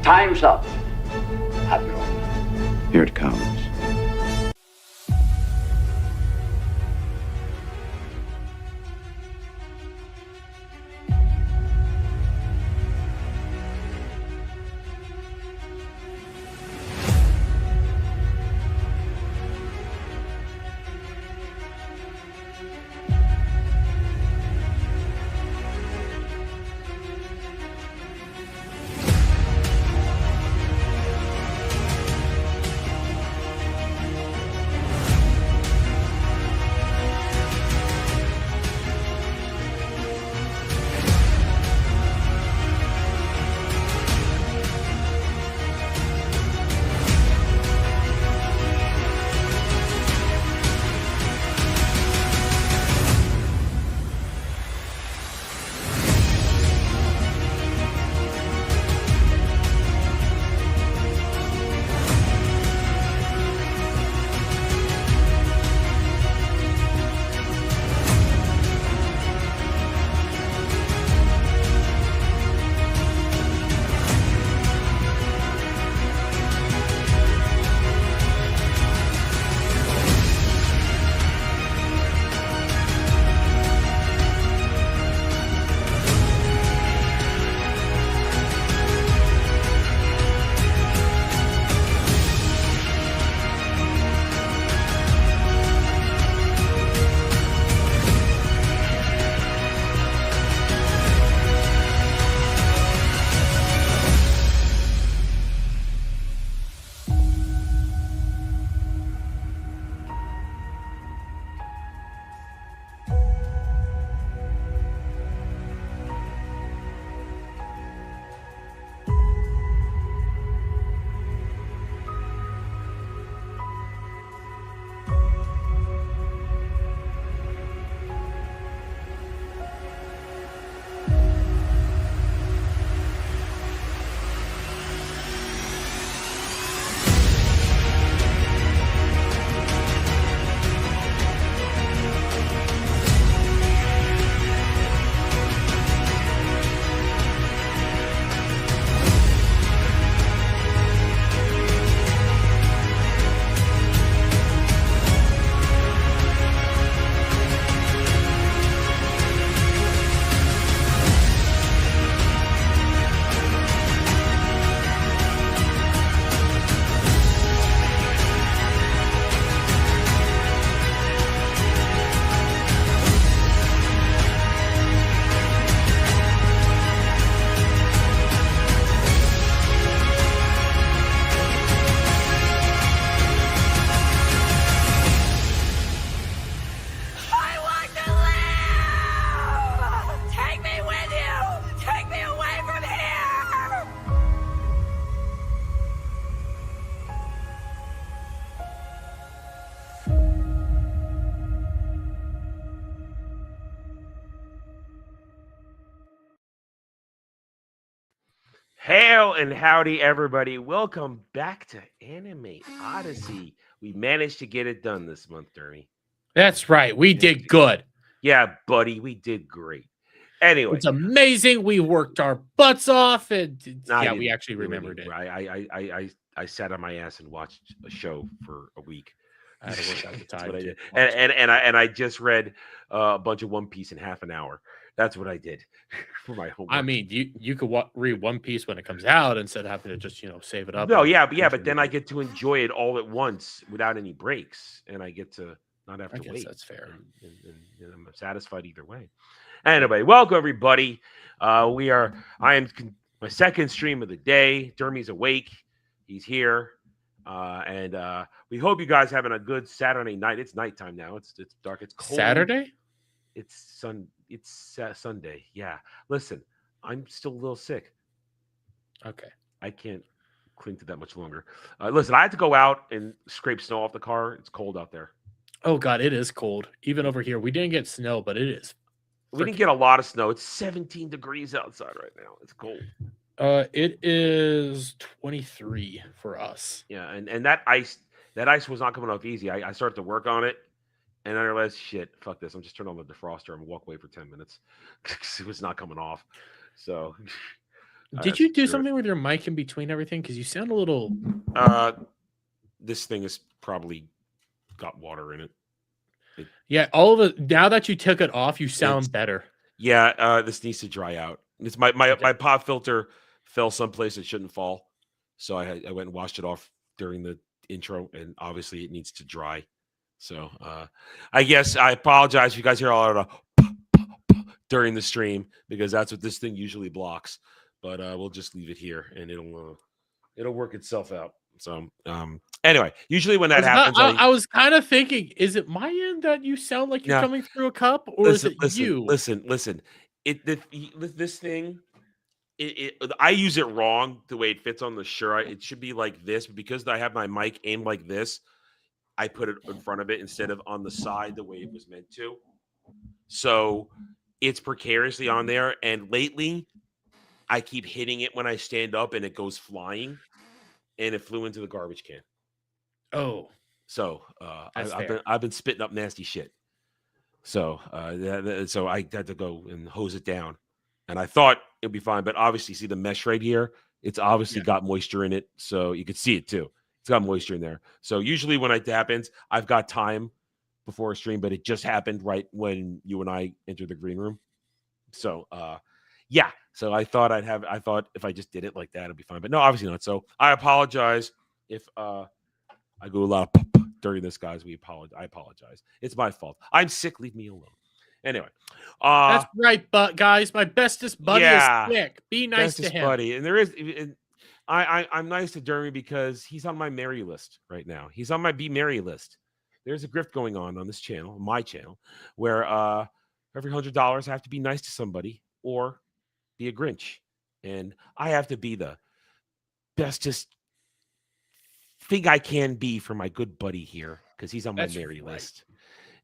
Time's up. Admiral. Here it comes. Hail and howdy, everybody. Welcome back to Anime Odyssey. We managed to get it done this month, Dermy. That's right. We did good. Yeah, buddy, we did great. Anyway. It's amazing. We worked our butts off, and we actually really remembered it. I sat on my ass and watched a show for a week. I had to work out the time. That's what I did. And I just read a bunch of One Piece in half an hour. That's what I did for my homework. I mean, you could read One Piece when it comes out instead of having to just save it up. No, but then I get to enjoy it all at once without any breaks, and I get to not have to wait. That's fair. And I'm satisfied either way. Anyway, welcome everybody. I am my second stream of the day. Dermy's awake. He's here. And we hope you guys having a good Saturday night. It's nighttime now. It's dark. It's cold. Saturday? It's Sunday. Yeah. Listen, I'm still a little sick. Okay. I can't cling to that much longer. Listen, I had to go out and scrape snow off the car. It's cold out there. Oh God, it is cold. Even over here, we didn't get snow, but it is. We didn't get a lot of snow. It's 17 degrees outside right now. It's cold. It is 23 for us. Yeah, and that ice was not coming off easy. I started to work on it, and I realized, shit, fuck this. I'm just turning on the defroster and walk away for 10 minutes because it was not coming off. So Did you do something with your mic in between everything? Because you sound a little. This thing has probably got water in it. Yeah, all of it. Now that you took it off, you sound better. Yeah, this needs to dry out. It's my pop filter fell someplace it shouldn't fall, so I went and washed it off during the intro, and obviously it needs to dry. So I guess I apologize if you guys hear a lot of during the stream, because that's what this thing usually blocks. But we'll just leave it here, and it'll work itself out. So anyway, usually when that happens, I was kind of thinking, is it my end that you sound like you're coming through a cup, or is it you? Listen. This thing, I use it wrong the way it fits on the shirt. It should be like this, but because I have my mic aimed like this, I put it in front of it instead of on the side the way it was meant to. So it's precariously on there, and lately I keep hitting it when I stand up, and it goes flying, and it flew into the garbage can. Oh, so I've been spitting up nasty shit. So so I had to go and hose it down, and I thought it'd be fine, but obviously, see the mesh right here? It's obviously got moisture in it, so you could see it too. It's got moisture in there. So usually when it happens, I've got time before a stream, but it just happened right when you and I entered the green room. So yeah. So I thought if I just did it like that, it'd be fine. But no, obviously not. So I apologize if I go a lot of during this, guys. I apologize. It's my fault. I'm sick. Leave me alone. Anyway. That's right, but guys, my bestest buddy is sick. Be nice to him. Buddy. And there is I'm nice to Jeremy because he's on my merry list right now. He's on my be merry list. There's a grift going on this channel, my channel, where every $100 I have to be nice to somebody or be a Grinch. And I have to be the bestest thing I can be for my good buddy here because he's on my merry list.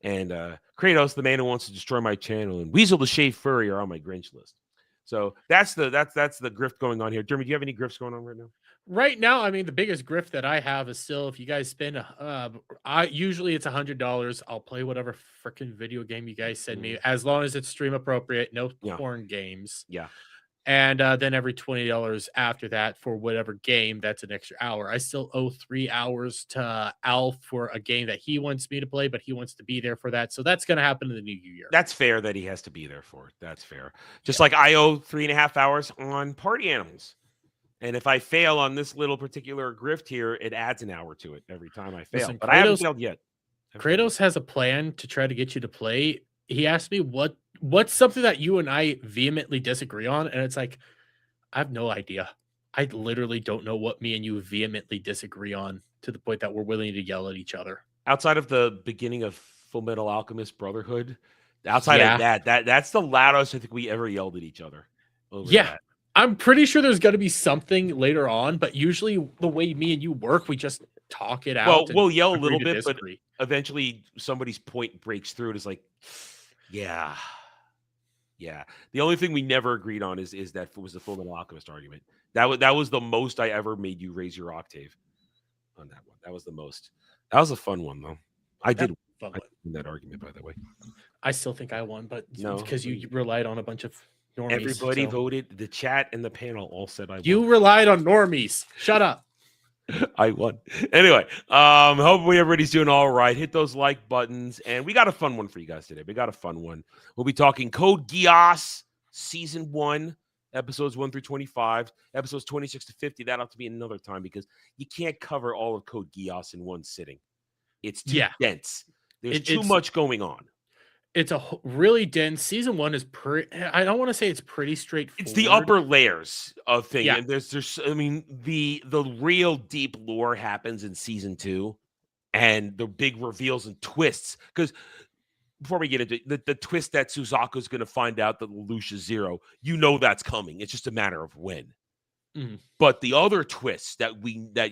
And Kratos, the man who wants to destroy my channel, and Weasel the Shave Furry are on my Grinch list. So that's the grift going on here. Jeremy, do you have any grifts going on right now? Right now, I mean, the biggest grift that I have is still, if you guys spend, usually it's $100. I'll play whatever freaking video game you guys send me, as long as it's stream appropriate, no porn games. Yeah. And then every $20 after that for whatever game, that's an extra hour. I still owe 3 hours to Al for a game that he wants me to play, but he wants to be there for that. So that's going to happen in the new year. That's fair that he has to be there for it. That's fair. Just like I owe 3.5 hours on Party Animals. And if I fail on this little particular grift here, it adds an hour to it every time I fail. Listen, but I haven't failed yet. Kratos has a plan to try to get you to play. He asked me what's something that you and I vehemently disagree on, and it's like, I have no idea. I literally don't know what me and you vehemently disagree on to the point that we're willing to yell at each other. Outside of the beginning of Full Metal Alchemist Brotherhood, outside of that's the loudest I think we ever yelled at each other. That. I'm pretty sure there's going to be something later on, but usually the way me and you work, we just talk it out. Well, we'll yell a little bit, but eventually somebody's point breaks through. It's like, yeah. The only thing we never agreed on is that was the Full Metal Alchemist argument. That was the most I ever made you raise your octave on that one. That was the most. That was a fun one though. I did win that argument, by the way. I still think I won, but no, because you relied on a bunch of normies. Everybody voted. The chat and the panel all said I won. You relied on normies. Shut up. I won. Anyway, hopefully everybody's doing all right. Hit those like buttons. And we got a fun one for you guys today. We got a fun one. We'll be talking Code Geass Season 1, episodes 1 through 25, episodes 26 to 50. That'll have to be another time because you can't cover all of Code Geass in one sitting. It's too dense. There's too much going on. It's a really dense. Season 1 is I don't want to say it's pretty straightforward. It's the upper layers of things. Yeah. And there's I mean, the real deep lore happens in season 2 and the big reveals and twists. Because before we get into the twist that Suzaku's going to find out that Lelouch's Zero, you know that's coming. It's just a matter of when. Mm-hmm. But the other twists that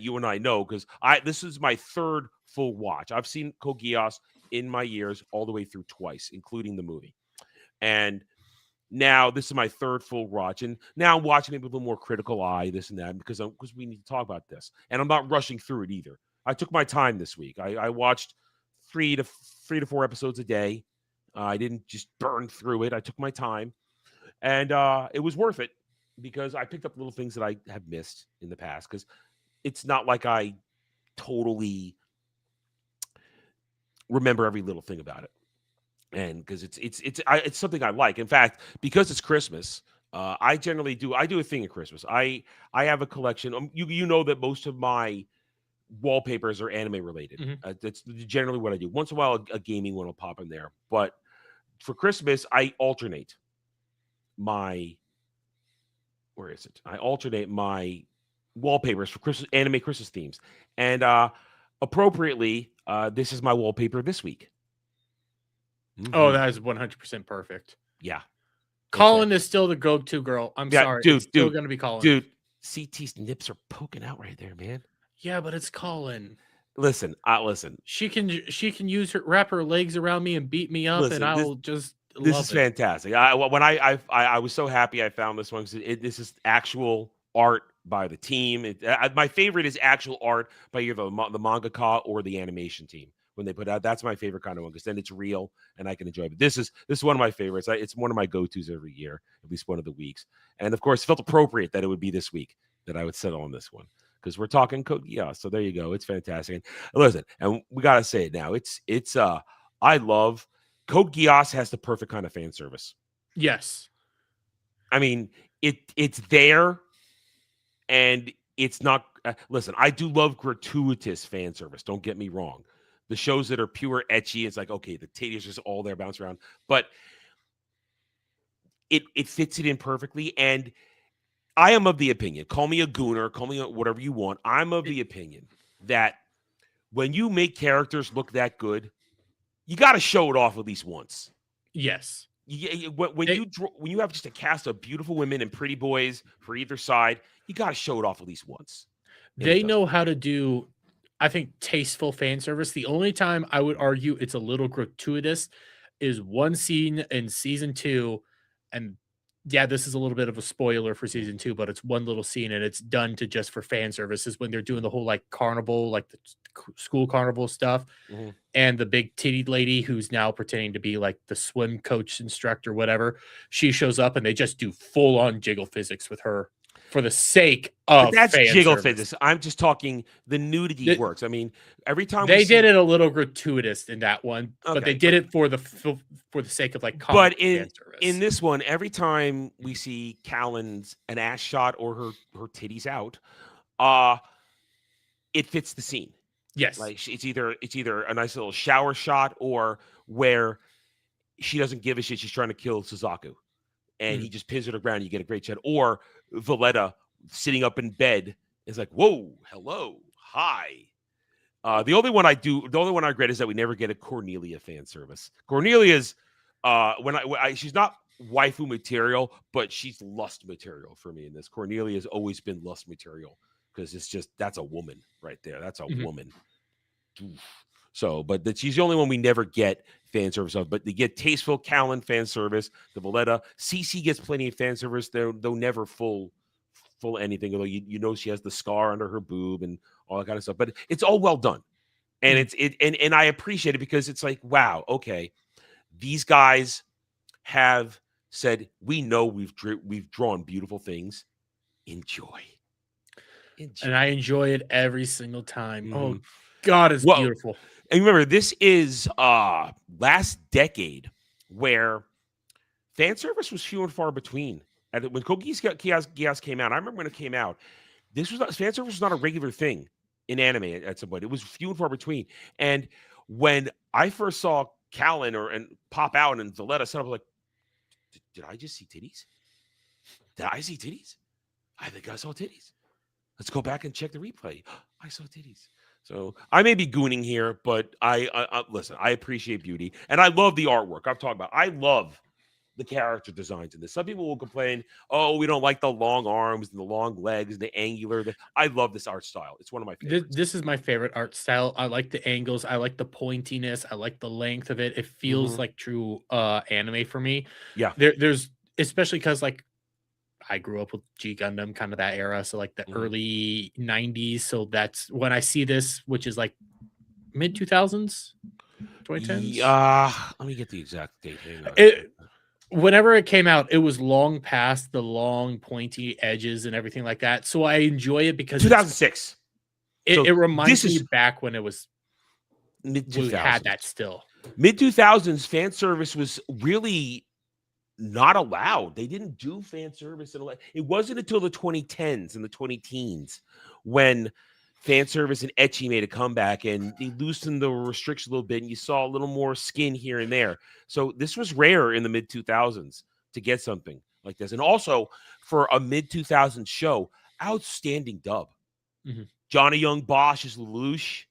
you and I know, because this is my third full watch. I've seen Code Geass in my years all the way through twice, including the movie. And now this is my third full watch. And now I'm watching it with a little more critical eye, this and that, because we need to talk about this. And I'm not rushing through it either. I took my time this week. I watched 3 to 4 episodes a day. I didn't just burn through it. I took my time. And it was worth it because I picked up little things that I have missed in the past. Because it's not like I totally remember every little thing about it, and because it's something I like. In fact, because it's Christmas, I generally do a thing at Christmas. I have a collection. You know that most of my wallpapers are anime related. Hmm. That's generally what I do. Once in a while, a gaming one will pop in there, but for Christmas, I alternate my where is it? I alternate my wallpapers for Christmas anime Christmas themes, and appropriately, this is my wallpaper this week. Oh, Mhm. that is 100% perfect. Yeah, it's Colin is still the go-to girl. I'm yeah, sorry, it's still gonna be Colin. dude. CT's nips are poking out right there, man. Yeah, but it's Colin. Listen, listen. She can use wrap her legs around me and beat me up, and Listen, I'll just this love is it. fantastic. When I was so happy I found this one because this is actual art by the team. My favorite is actual art by either the mangaka or the animation team. When they put out, that's my favorite kind of one because then it's real and I can enjoy it. But this is one of my favorites. It's one of my go-tos every year, at least one of the weeks. And of course, it felt appropriate that it would be this week that I would settle on this one because we're talking Code Geass. So there you go. It's fantastic. And listen, and we gotta say it now. It's I love Code Geass has the perfect kind of fan service. Yes. I mean, it's there and it's not listen, I do love gratuitous fan service. Don't get me wrong. The shows that are pure ecchi, it's like, okay, the titties just all there bounce around. But it fits it in perfectly. And I am of the opinion, call me a gooner, call me whatever you want. I'm of the opinion that when you make characters look that good, you got to show it off at least once. Yes. When you have just a cast of beautiful women and pretty boys for either side, you got to show it off at least once. They know how to do, I think, tasteful fan service. The only time I would argue it's a little gratuitous is one scene in season 2, and yeah, this is a little bit of a spoiler for season 2, but it's one little scene and it's done to just for fan services when they're doing the whole like carnival, like the school carnival stuff. Mm-hmm. And the big titty lady who's now pretending to be like the swim coach instructor, whatever, she shows up and they just do full on jiggle physics with her for the sake of but that's fan jiggle service. physics. I'm just talking the nudity works. I mean, every time they did it a little gratuitous in that one, but they did it for the sake of like but fan service. In this one, every time we see Callan's an ass shot or her titties out, it fits the scene. Yes, like it's either a nice little shower shot or where she doesn't give a shit. She's trying to kill Suzaku, and he just pins her to the ground. You get a great shot. Or Valletta sitting up in bed is like, "Whoa, hello, hi." The only one I regret is that we never get a Cornelia fan service. Cornelia's she's not waifu material, but she's lust material for me in this. Cornelia has always been lust material because it's just that's a woman right there. That's a woman. So, but she's the only one we never get fan service of. But they get tasteful Callan fan service. The Valletta CC gets plenty of fan service. Though never full anything. Although you know she has the scar under her boob and all that kind of stuff. But it's all well done, and and I appreciate it because it's like, wow, okay, these guys have said we know we've drawn beautiful things. Enjoy. And I enjoy it every single time. Oh God, it's beautiful. And remember, this is last decade where fan service was few and far between. And when Code Geass came out, I remember when it came out, this was not fan service was not a regular thing in anime at some point. It was few and far between. And when I first saw Callan and pop out and Valletta set up, like, did I just see titties? Did I see titties? I think I saw titties. Let's go back and check the replay. I saw titties. So I may be gooning here, but I listen, I appreciate beauty. And I love the artwork. I'm talking about. I love the character designs in this. Some people will complain, oh, we don't like the long arms and the long legs and the angular. I love this art style. It's one of my favorites. This is my favorite art style. I like the angles. I like the pointiness. I like the length of it. It feels like true anime for me. Yeah. There's especially because like I grew up with G Gundam, kind of that era. So like the early 90s. So that's when I see this, which is like mid 2000s, 2010s. Let me get the exact date. whenever it came out, it was long past the long pointy edges and everything like that. So I enjoy it because 2006. it reminds this me is back when it was mid we had 2000s. that still. Mid 2000s fan service was really not allowed. They didn't do fan service. It wasn't until the 2010s and the 20-teens when fan service and ecchi made a comeback and they loosened the restrictions a little bit and you saw a little more skin here and there. So this was rare in the mid 2000s to get something like this. And also for a mid 2000s show, outstanding dub. Mm-hmm. Johnny Young Bosch is Lelouch.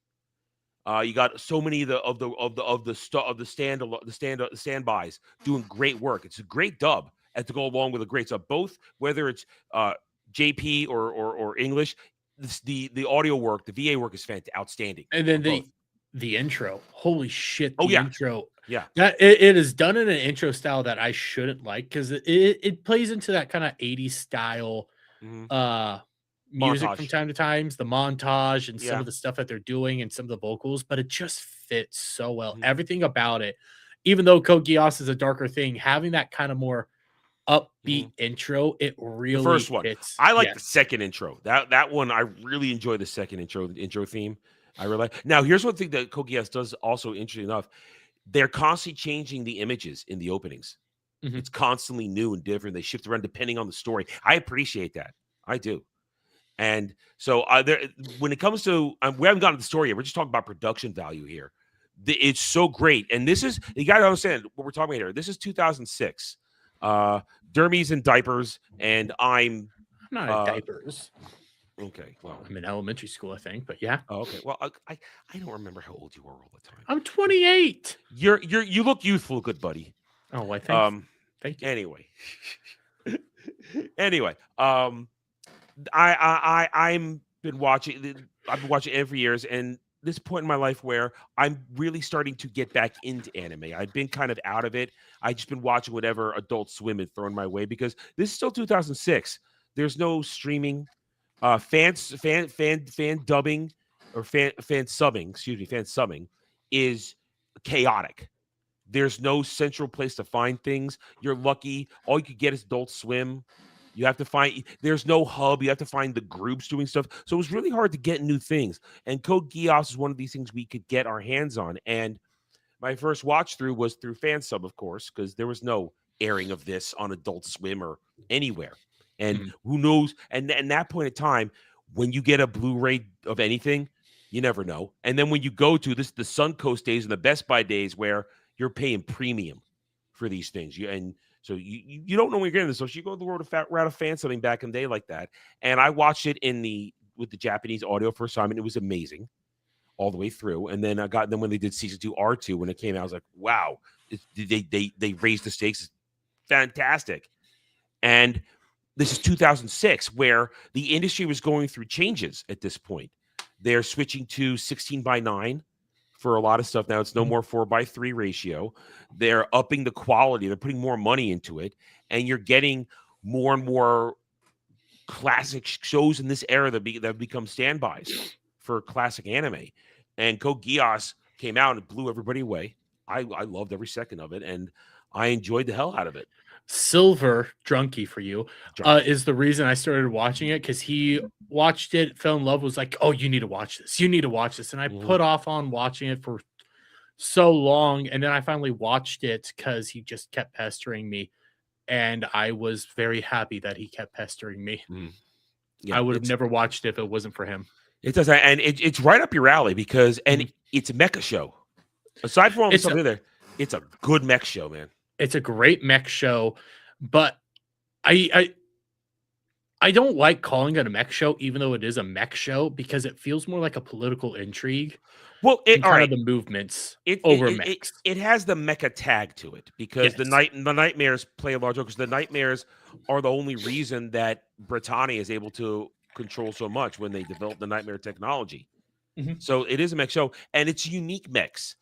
You got so many of the standbys doing great work. It's a great dub and to go along with a great sub. Both whether it's JP or English, the audio work, the VA work is fantastic, outstanding. And then the intro, holy shit! The intro, yeah, that it is done in an intro style that I shouldn't like because it plays into that kind of 80s style. Music montage from time to time, the montage and some of the stuff that they're doing and some of the vocals, but it just fits so well. Everything about it, even though Code Geass is a darker thing, having that kind of more upbeat intro, it really the first one fits. I like the second intro. That one I really enjoy the second intro theme. I really like. Now here's one thing that Code Geass does also, interesting enough, they're constantly changing the images in the openings. It's constantly new and different. They shift around depending on the story. I appreciate that. I do. And so when it comes to, we haven't gotten to the story yet. We're just talking about production value here. It's so great. And this is, you got to understand what we're talking about here. This is 2006. Dermy's in diapers and I'm not in diapers. Okay. Well, I'm in elementary school, I think, but yeah. Oh, okay. Well, I don't remember how old you were all the time. I'm 28. You look youthful, good buddy. Oh, I think. Thank you. Anyway, I've been watching it for years, and this point in my life where I'm really starting to get back into anime. I've been kind of out of it. I've just been watching whatever Adult Swim had thrown my way because this is still 2006. There's no streaming, fan dubbing or fan subbing is chaotic. There's no central place to find things. You're lucky. All you could get is Adult Swim. You have to find, there's no hub. You have to find the groups doing stuff. So it was really hard to get new things. And Code Geass is one of these things we could get our hands on. And my first watch through was through fan sub, of course, because there was no airing of this on Adult Swim or anywhere. And who knows? And that point in time, when you get a Blu-ray of anything, you never know. And then when you go to the Suncoast days and the Best Buy days where you're paying premium for these things, so you don't know when you're getting this. So you go to the route of fan something back in the day like that. And I watched it with the Japanese audio first time, and it was amazing all the way through. And then when they did season 2 R2 when it came out, I was like, wow, they raised the stakes. It's fantastic. And this is 2006 where the industry was going through changes at this point. They're switching to 16:9 for a lot of stuff now. It's no more 4:3 ratio. They're upping the quality. They're putting more money into it. And you're getting more and more classic shows in this era that become standbys for classic anime. And Code Geass came out and blew everybody away. I loved every second of it, and I enjoyed the hell out of it. Silver Drunky for you is the reason I started watching it, because he watched it, fell in love, was like, oh, you need to watch this. You need to watch this. And I put off on watching it for so long. And then I finally watched it because he just kept pestering me. And I was very happy that he kept pestering me. Yeah, I would have never watched it if it wasn't for him. It does. And it's right up your alley because it's a mecha show. Aside from all the stuff there, it's a good mech show, man. It's a great mech show, but I don't like calling it a mech show, even though it is a mech show, because it feels more like a political intrigue. Well, the movements over mechs. It has the mecha tag to it because the nightmares play a large role, because the nightmares are the only reason that Britannia is able to control so much when they develop the nightmare technology. So it is a mech show, and it's unique mechs.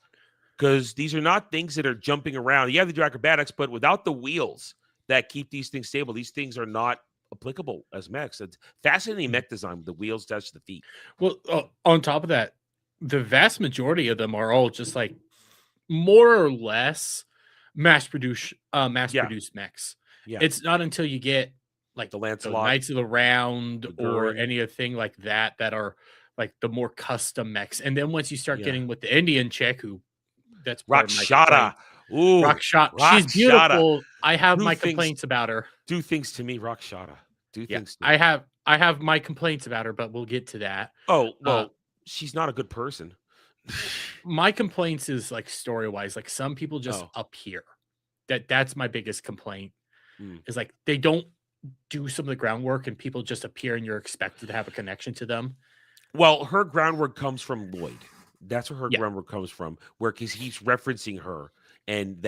Because these are not things that are jumping around. You have the acrobatics, but without the wheels that keep these things stable, these things are not applicable as mechs. It's fascinating mech design with the wheels attached to the feet. Well, on top of that, the vast majority of them are all just like more or less mass produced Yeah. mechs. Yeah. It's not until you get like The the Lancelot, Knights of the Round the or Gurren. anything like that that are like the more custom mechs. And then once you start Yeah. getting with the Indian chick, who that's part of my Rakshata. complaint. Ooh, Rockshot, she's Rakshata. beautiful. I have Do my things, complaints about her. do things to me, Rakshata. Do Yeah, things to me. I have my complaints about her, but we'll get to that. Oh, Uh, well, she's not a good person. my complaints is like story wise, like some people just Oh. appear. That's my biggest complaint. Mm. Is like they don't do some of the groundwork and people just appear and you're expected to have a connection to them. Well, her groundwork comes from Lloyd. That's where her Yeah. groundwork comes from, where because he's referencing her and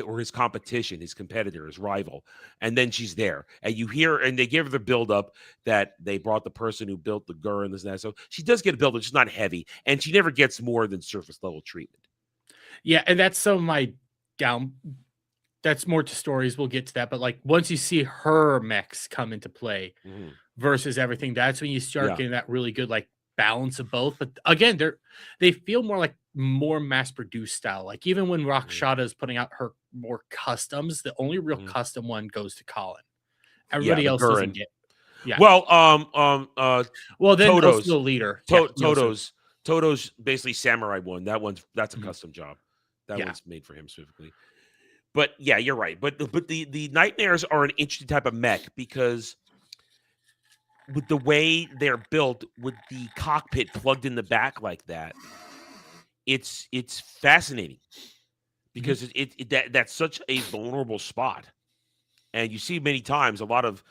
or his competition, his competitor, his rival, and then she's there, and you hear, and they give her the build up that they brought the person who built the Gur and this and that. So she does get a build up. She's not heavy, and she never gets more than surface level treatment. Yeah, and that's some of my down. That's more to stories. We'll get to that, but like once you see her mechs come into play Mhm. versus everything, that's when you start Yeah. getting that really good like balance of both. But again, they feel more like more mass produced style. Like even when Rakshata is putting out her more customs, the only real Mhm. custom one goes to Colin. Yeah, Everybody the else doesn't Gurren. get. Yeah. Well, Well, then also Toto's the leader. Yeah. he also- Toto's basically samurai one. That's a Mhm. custom job. That Yeah. one's made for him specifically. But yeah, you're right. But the nightmares are an interesting type of mech because with the way they're built, with the cockpit plugged in the back like that, it's fascinating because that's such a vulnerable spot, and you see many times a lot of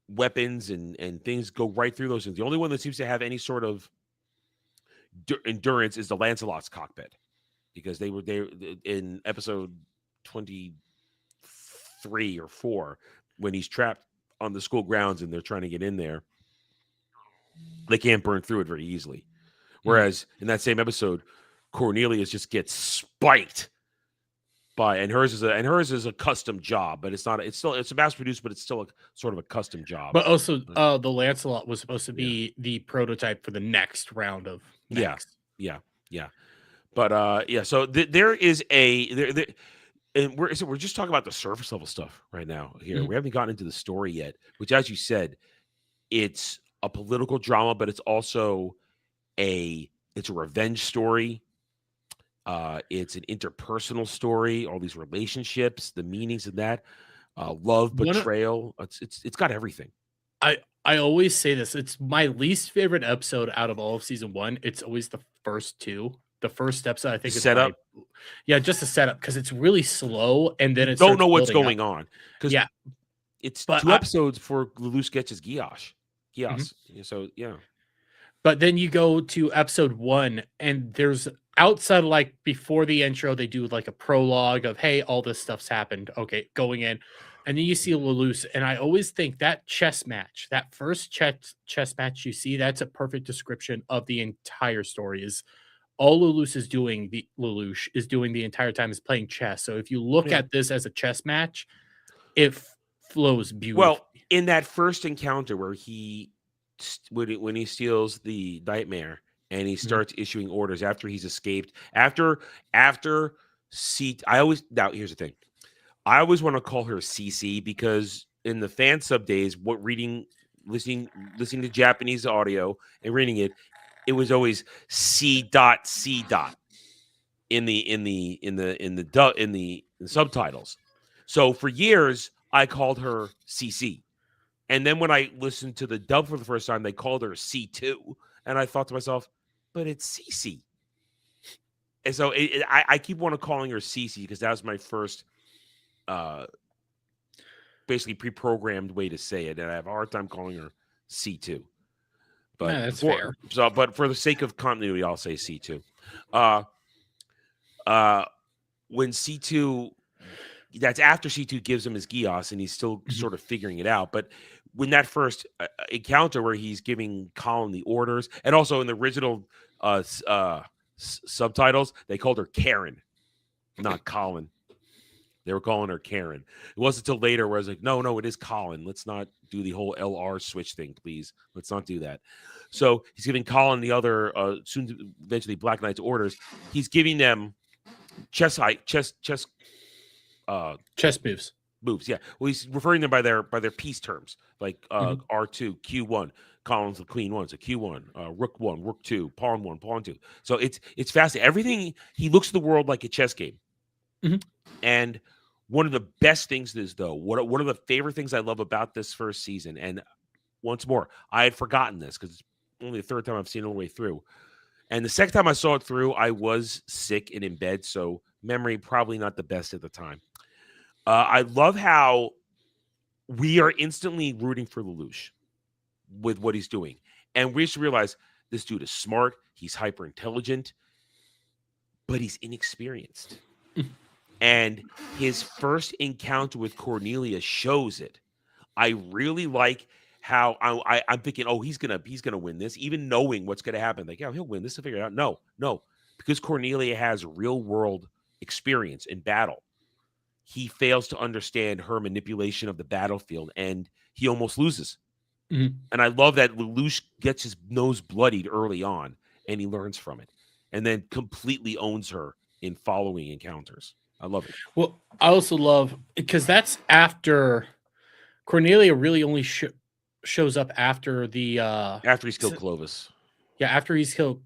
weapons and things go right through those things. The only one that seems to have any sort of endurance is the Lancelot's cockpit because they were there in episode 23 or 4 when he's trapped on the school grounds and they're trying to get in there. They can't burn through it very easily. Whereas in that same episode, Cornelius just gets spiked by, and hers is a custom job, but it's not. It's a mass produced, but it's still a sort of a custom job. But also, the Lancelot was supposed to be the prototype for the next round of mechs. Yeah. But yeah. So there is there, and we're just talking about the surface level stuff right now. Here, we haven't gotten into the story yet, which, as you said, it's a political drama, but it's also it's a revenge story. It's an interpersonal story, all these relationships, the meanings of that, love, betrayal. It's got everything. I always say this. It's my least favorite episode out of all of season 1. It's always the first 2. The first episode, I think, is Setup. Just a setup because it's really slow, and then You it don't starts know what's building going up. on because it's But 2 episodes for Lelouch gets his Geass. So yeah. But then you go to episode 1, and there's outside of like before the intro, they do like a prologue of, hey, all this stuff's happened. Okay, going in. And then you see Lelouch. And I always think that chess match, that first chess match you see, that's a perfect description of the entire story. Is all Lelouch is doing the entire time is playing chess. So if you look at this as a chess match, it flows beautifully. Well, in that first encounter where when he steals the nightmare and he starts issuing orders after he's escaped, after here's the thing. I always want to call her CC because in the fan sub days, listening to Japanese audio and reading it, it was always C. in the subtitles. So for years, I called her CC. And then when I listened to the dub for the first time, they called her C2. And I thought to myself, but it's CC. And so I keep wanting to calling her CC because that was my first basically pre-programmed way to say it. And I have a hard time calling her C2. But that's fair. But for the sake of continuity, I'll say C2. When C2, that's after C2 gives him his Geass and he's still sort of figuring it out. But when that first encounter where he's giving Colin the orders, and also in the original subtitles, they called her Karen, not Colin. They were calling her Karen. It wasn't until later where I was like, no, it is Colin. Let's not do the whole LR switch thing, please. Let's not do that. So he's giving Colin the other, eventually Black Knight's orders. He's giving them chess chess moves. moves. Yeah. Well, he's referring them by their piece terms, like Mhm. R2, Q1, columns of queen one, so Q1, rook one, rook two, pawn one, pawn two. So it's fascinating. Everything he looks at the world like a chess game. Mhm. And one of the best things is though, one of the favorite things I love about this first season, and once more, I had forgotten this because it's only the third time I've seen it all the way through. And the second time I saw it through, I was sick and in bed, so memory probably not the best at the time. I love how we are instantly rooting for Lelouch with what he's doing. And we just realize this dude is smart, he's hyper intelligent, but he's inexperienced. And his first encounter with Cornelia shows it. I really like how I'm thinking, oh, he's gonna win this, even knowing what's gonna happen. Like, yeah, he'll win this. He'll figure it out. No, because Cornelia has real world experience in battle. He fails to understand her manipulation of the battlefield, and he almost loses. Mhm. And I love that Lelouch gets his nose bloodied early on, and he learns from it, and then completely owns her in following encounters. I love it. Well, I also love because that's after Cornelia really only shows up after the After he's killed Clovis. yeah, after he's killed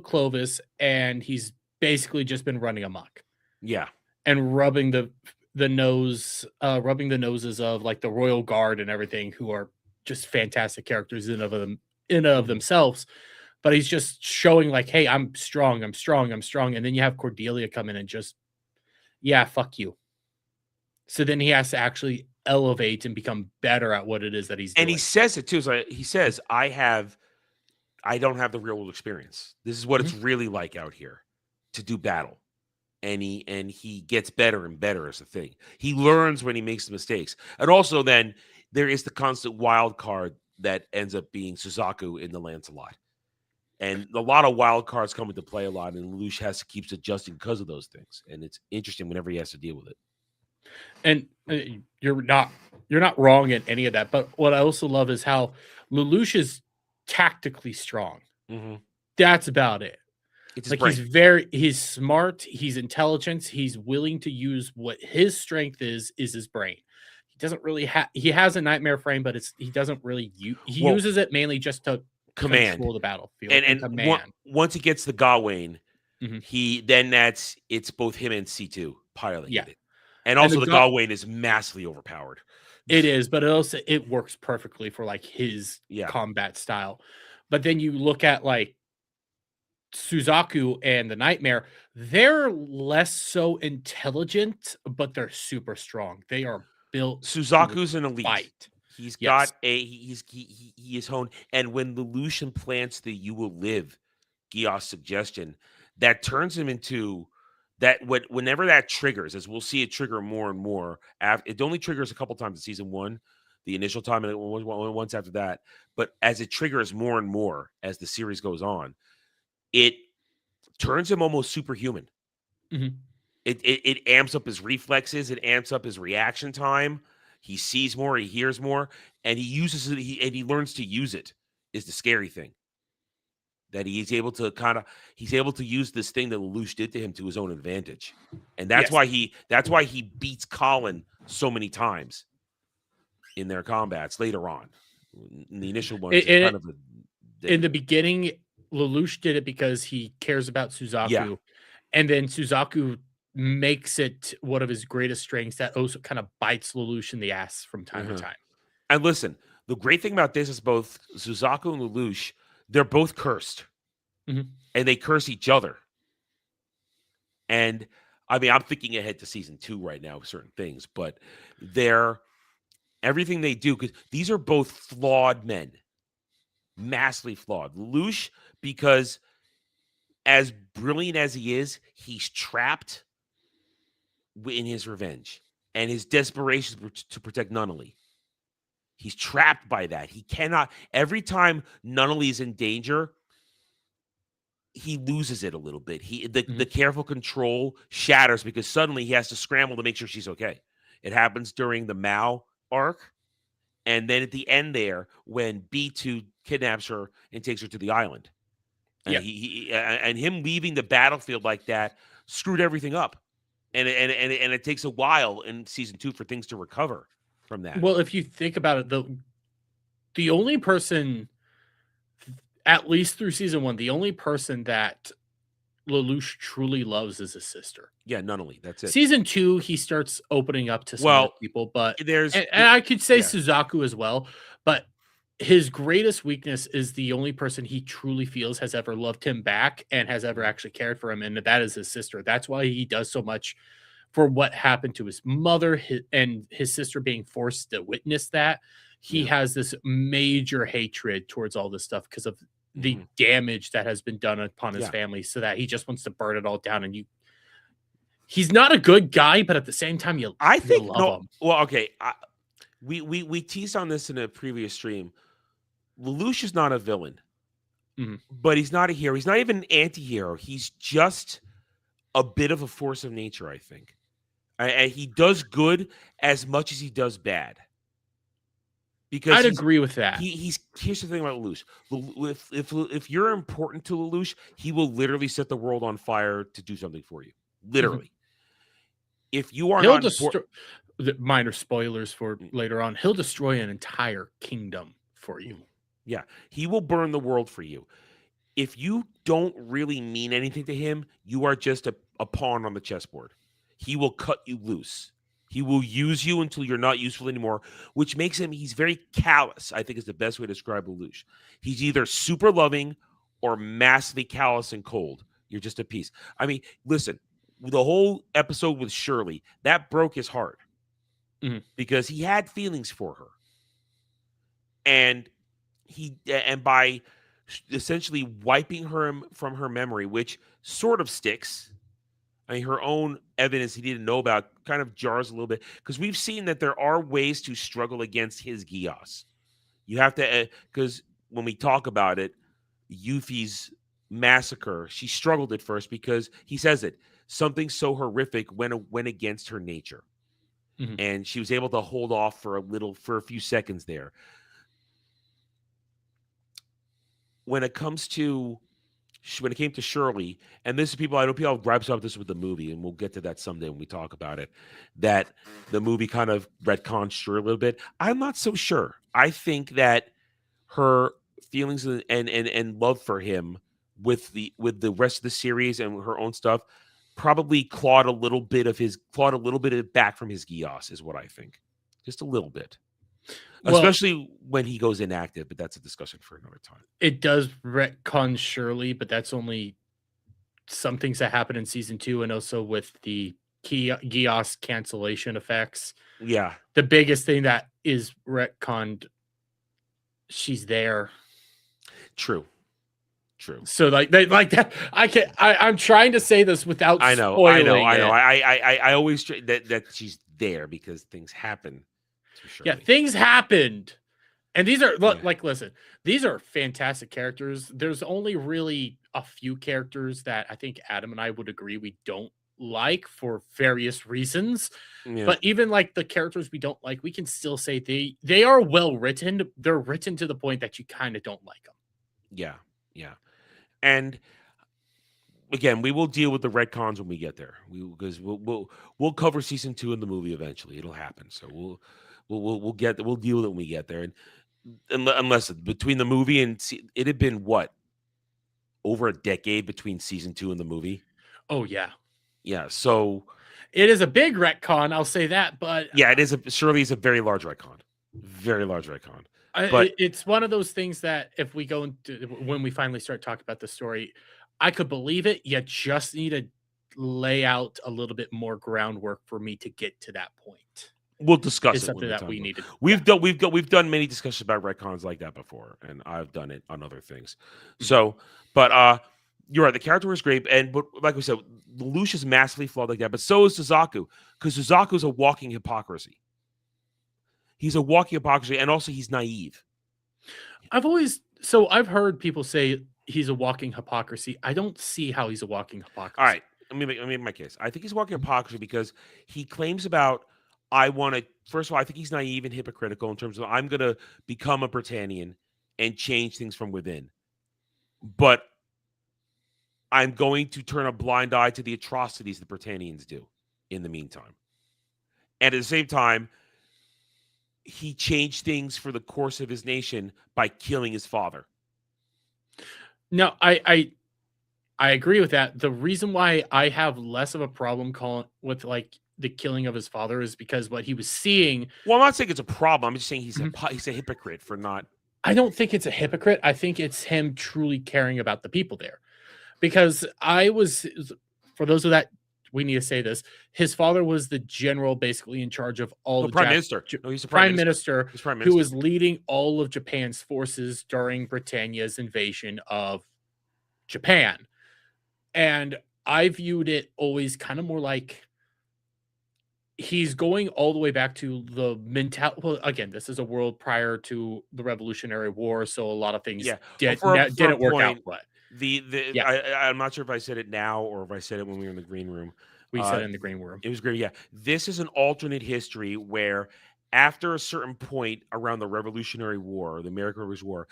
Clovis, and he's basically just been running amok Yeah. and rubbing the noses of like the royal guard and everything, who are just fantastic characters in and of themselves. But he's just showing like, hey, I'm strong, I'm strong, I'm strong. And then you have Cordelia come in and just, yeah, fuck you. So then he has to actually elevate and become better at what it is that he's And doing. he says it too. So he says, I don't have the real world experience. This is what it's really like out here to do battle. And he gets better and better as a thing. He learns when he makes the mistakes. And also then there is the constant wild card that ends up being Suzaku in the Lancelot. And a lot of wild cards come into play a lot, and Lelouch has to keeps adjusting because of those things. And it's interesting whenever he has to deal with it. And you're not wrong in any of that. But what I also love is how Lelouch is tactically strong. Mm-hmm. That's about it. It's his Like brain. he's smart, he's intelligent, he's willing to use what his strength is his brain. He doesn't really he has a nightmare frame, but he doesn't really he Well, uses it mainly just to command. control the battlefield and command. Once he gets the Gawain, Mhm. it's both him and C2 piloting Yeah. it. And And also the Gawain is massively overpowered. It is, but it works perfectly for like his combat style. But then you look at like Suzaku and the Nightmare, they're less so intelligent, but they're super strong. They are built. Suzaku's an elite. Fight. He's got he is honed. And when Lelouch implants the "you will live" Geass suggestion, that turns him into that. Whenever that triggers, as we'll see it trigger more and more. It only triggers a couple times in season one, the initial time, and once after that. But as it triggers more and more as the series goes on, it turns him almost superhuman. Mm-hmm. It amps up his reflexes. It amps up his reaction time. He sees more. He hears more, and he uses it. He learns to use it. Is the scary thing that he's able to use this thing that Lelouch did to him to his own advantage, and that's why he beats Colin so many times in their combats later on. In the initial ones, in the beginning, Lelouch did it because he cares about Suzaku, and then Suzaku makes it one of his greatest strengths that also kind of bites Lelouch in the ass from time to time. And listen, the great thing about this is both Suzaku and Lelouch, they're both cursed. Mm-hmm. And they curse each other. And I mean, I'm thinking ahead to season 2 right now with certain things, but everything they do, because these are both flawed men, massively flawed. Lelouch, because as brilliant as he is, he's trapped in his revenge and his desperation to protect Nunnally. He's trapped by that. He cannot. Every time Nunnally is in danger, he loses it a little bit. The careful control shatters because suddenly he has to scramble to make sure she's okay. It happens during the Mao arc, and then at the end there when B2 kidnaps her and takes her to the island. And him leaving the battlefield like that screwed everything up. and it takes a while in season 2 for things to recover from that. Well, if you think about it, the only person, at least through season 1, the only person that Lelouch truly loves is his sister. Yeah, Nunnally, that's it. Season 2, he starts opening up to some Well, other people, but there's and I could say yeah. Suzaku as well, but his greatest weakness is the only person he truly feels has ever loved him back and has ever actually cared for him, and that is his sister. That's why he does so much for what happened to his mother and his sister being forced to witness that. He has this major hatred towards all this stuff because of the damage that has been done upon his family, so that he just wants to burn it all down. And he's not a good guy, but at the same time, you love him. Well, okay, we teased on this in a previous stream. Lelouch is not a villain, but he's not a hero. He's not even an anti-hero. He's just a bit of a force of nature, I think. And he does good as much as he does bad. Because I'd agree with that. Here's the thing about Lelouch. If you're important to Lelouch, he will literally set the world on fire to do something for you. Literally. If you are not important, minor spoilers for later on, he'll destroy an entire kingdom for you. Yeah, he will burn the world for you. If you don't really mean anything to him, you are just a pawn on the chessboard. He will cut you loose. He will use you until you're not useful anymore, which makes him, he's very callous, I think is the best way to describe Lelouch. He's either super loving or massively callous and cold. You're just a piece. I mean, listen, the whole episode with Shirley, that broke his heart because he had feelings for her. And by essentially wiping her from her memory, which sort of sticks. I mean, her own evidence he didn't know about kind of jars a little bit because we've seen that there are ways to struggle against his Geass. You have to, because when we talk about it, Yuffie's massacre, she struggled at first because he says it, something so horrific went against her nature. And she was able to hold off for a few seconds there. When it came to Shirley, and this is I know people gripes about this with the movie, and we'll get to that someday when we talk about it, that the movie kind of retcons Shirley a little bit. I'm not so sure. I think that her feelings and love for him with the rest of the series and her own stuff probably clawed a little bit of it back from his Geass, is what I think. Just a little bit. Especially when he goes inactive, but that's a discussion for another time. It does retcon Shirley, but that's only some things that happen in season 2, and also with the Geass cancellation effects. Yeah. The biggest thing that is retconned, she's there. True. So like that, I'm trying to say this without spoiling it. I always that she's there because things happen. Yeah, things happened. And these are listen, these are fantastic characters. There's only really a few characters that I think Adam and I would agree we don't like for various reasons. Yeah. But even like the characters we don't like, we can still say they are well written. They're written to the point that you kind of don't like them. Yeah. And again, we will deal with the retcons when we get there. Because we'll cover season 2 in the movie eventually. It'll happen. So we'll deal with it when we get there. And unless between the movie and it had been over a decade between season 2 and the movie. Oh yeah. So it is a big retcon. I'll say that, but yeah, it is surely is a very large retcon. Very large retcon. But it's one of those things that if we go into when we finally start talking about the story, I could believe it. You just need to lay out a little bit more groundwork for me to get to that point. We'll discuss it. Something that we needed. We've done many discussions about retcons like that before, and I've done it on other things. So, but you're right. The character was great, but like we said, Lelouch is massively flawed like that. But so is Suzaku, because Suzaku is a walking hypocrisy. He's a walking hypocrisy, and also he's naive. I've heard people say he's a walking hypocrisy. I don't see how he's a walking hypocrisy. All right, let me make my case. I think he's walking hypocrisy because he claims about. First of all, I think he's naive and hypocritical in terms of I'm going to become a Britannian and change things from within. But I'm going to turn a blind eye to the atrocities the Britannians do. in the meantime. And at the same time, he changed things for the course of his nation by killing his father. No, I agree with that. The reason why I have less of a problem with like the killing of his father is because what he was seeing. Well, I'm not saying it's a problem. I'm just saying he's Mhm. he's a hypocrite for not. I don't think it's a hypocrite. I think it's him truly caring about the people there. Because for those of that, we need to say this. His father was the general, basically in charge of all No, the prime minister. No, he's the prime minister He's prime who minister. was leading all of Japan's forces during Britannia's invasion of Japan. And I viewed it always kind of more like he's going all the way back to the mentality. Well, again, this is a world prior to the Revolutionary War, so a lot of things Yeah, but for a didn't work out. point, But the yeah, I'm not sure if I said it now or if I said it when we were in the green room. we said it in the green room. It was great. Yeah, this is an alternate history where after a certain point around the Revolutionary War, the American Revolutionary War,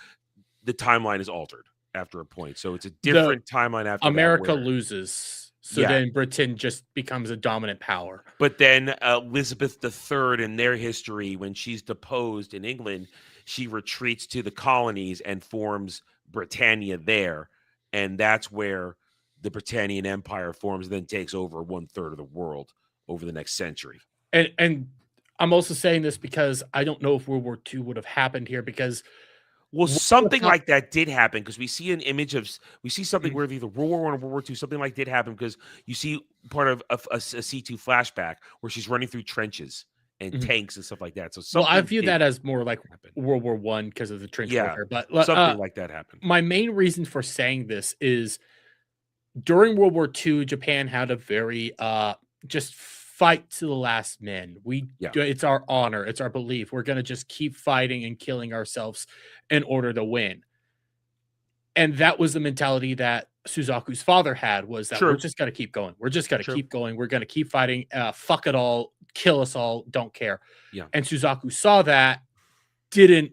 the timeline is altered after a point. So it's a different timeline after America that. Loses, so Yeah. then Britain just becomes a dominant power. But then Elizabeth III in their history, when she's deposed in England, she retreats to the colonies and forms Britannia there. And that's where the Britannian Empire forms and then takes over 1/3 of the world over the next century. And I'm also saying this because I don't know if World War II would have happened here because Well, something like that did happen because we see an image of we see something where either World War I or World War II, something like did happen because you see part of a C2 flashback where she's running through trenches and tanks and stuff like that. So I view that as more like World War I because of the trench warfare. But something like that happened. My main reason for saying this is during World War II, Japan had a very just fight to the last man. It's our honor, it's our belief. We're gonna just keep fighting and killing ourselves in order to win. And that was the mentality that Suzaku's father had, was that we're just gonna keep going. We're just gonna keep going. We're gonna keep fighting. Fuck it all, kill us all, don't care. Yeah. And Suzaku saw that, didn't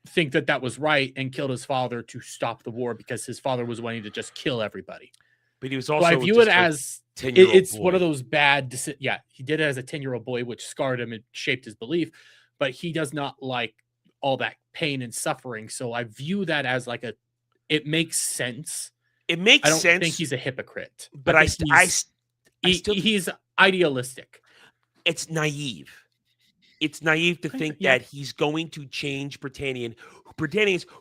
think that that was right, and killed his father to stop the war because his father was wanting to just kill everybody. But he was also. So I view it as it's one of those bad. Yeah, he did it as a 10-year-old boy, which scarred him and shaped his belief. But he does not like all that pain and suffering. So I view that as like it makes sense. It makes sense. I don't think he's a hypocrite, but he's idealistic. It's naive. It's naive to think that he's going to change Britannians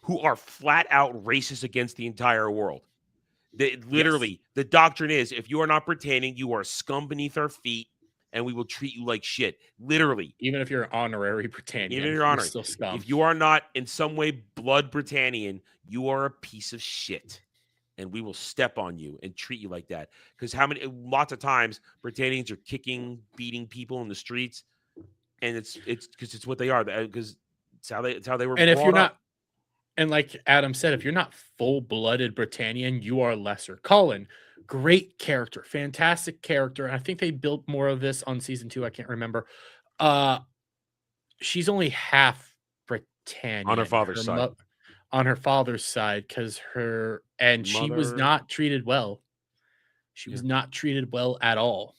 who are flat out racist against the entire world. Literally, the doctrine is if you are not Britannian, you are scum beneath our feet, and we will treat you like shit. Literally. Even if you're an honorary Britannian, even if you're honorary, still scum. If you are not in some way blood Britannian, you are a piece of shit. And we will step on you and treat you like that. Because lots of times Britannians are kicking, beating people in the streets, and it's because it's what they are. Because it's how they were. And if you're not, and like Adam said, if you're not full-blooded Britannian, you are lesser. Colin, great character, fantastic character. I think they built more of this on season 2. I can't remember. She's only half Britannian on her father's side. On her father's side, because she was not treated well. She was not treated well at all.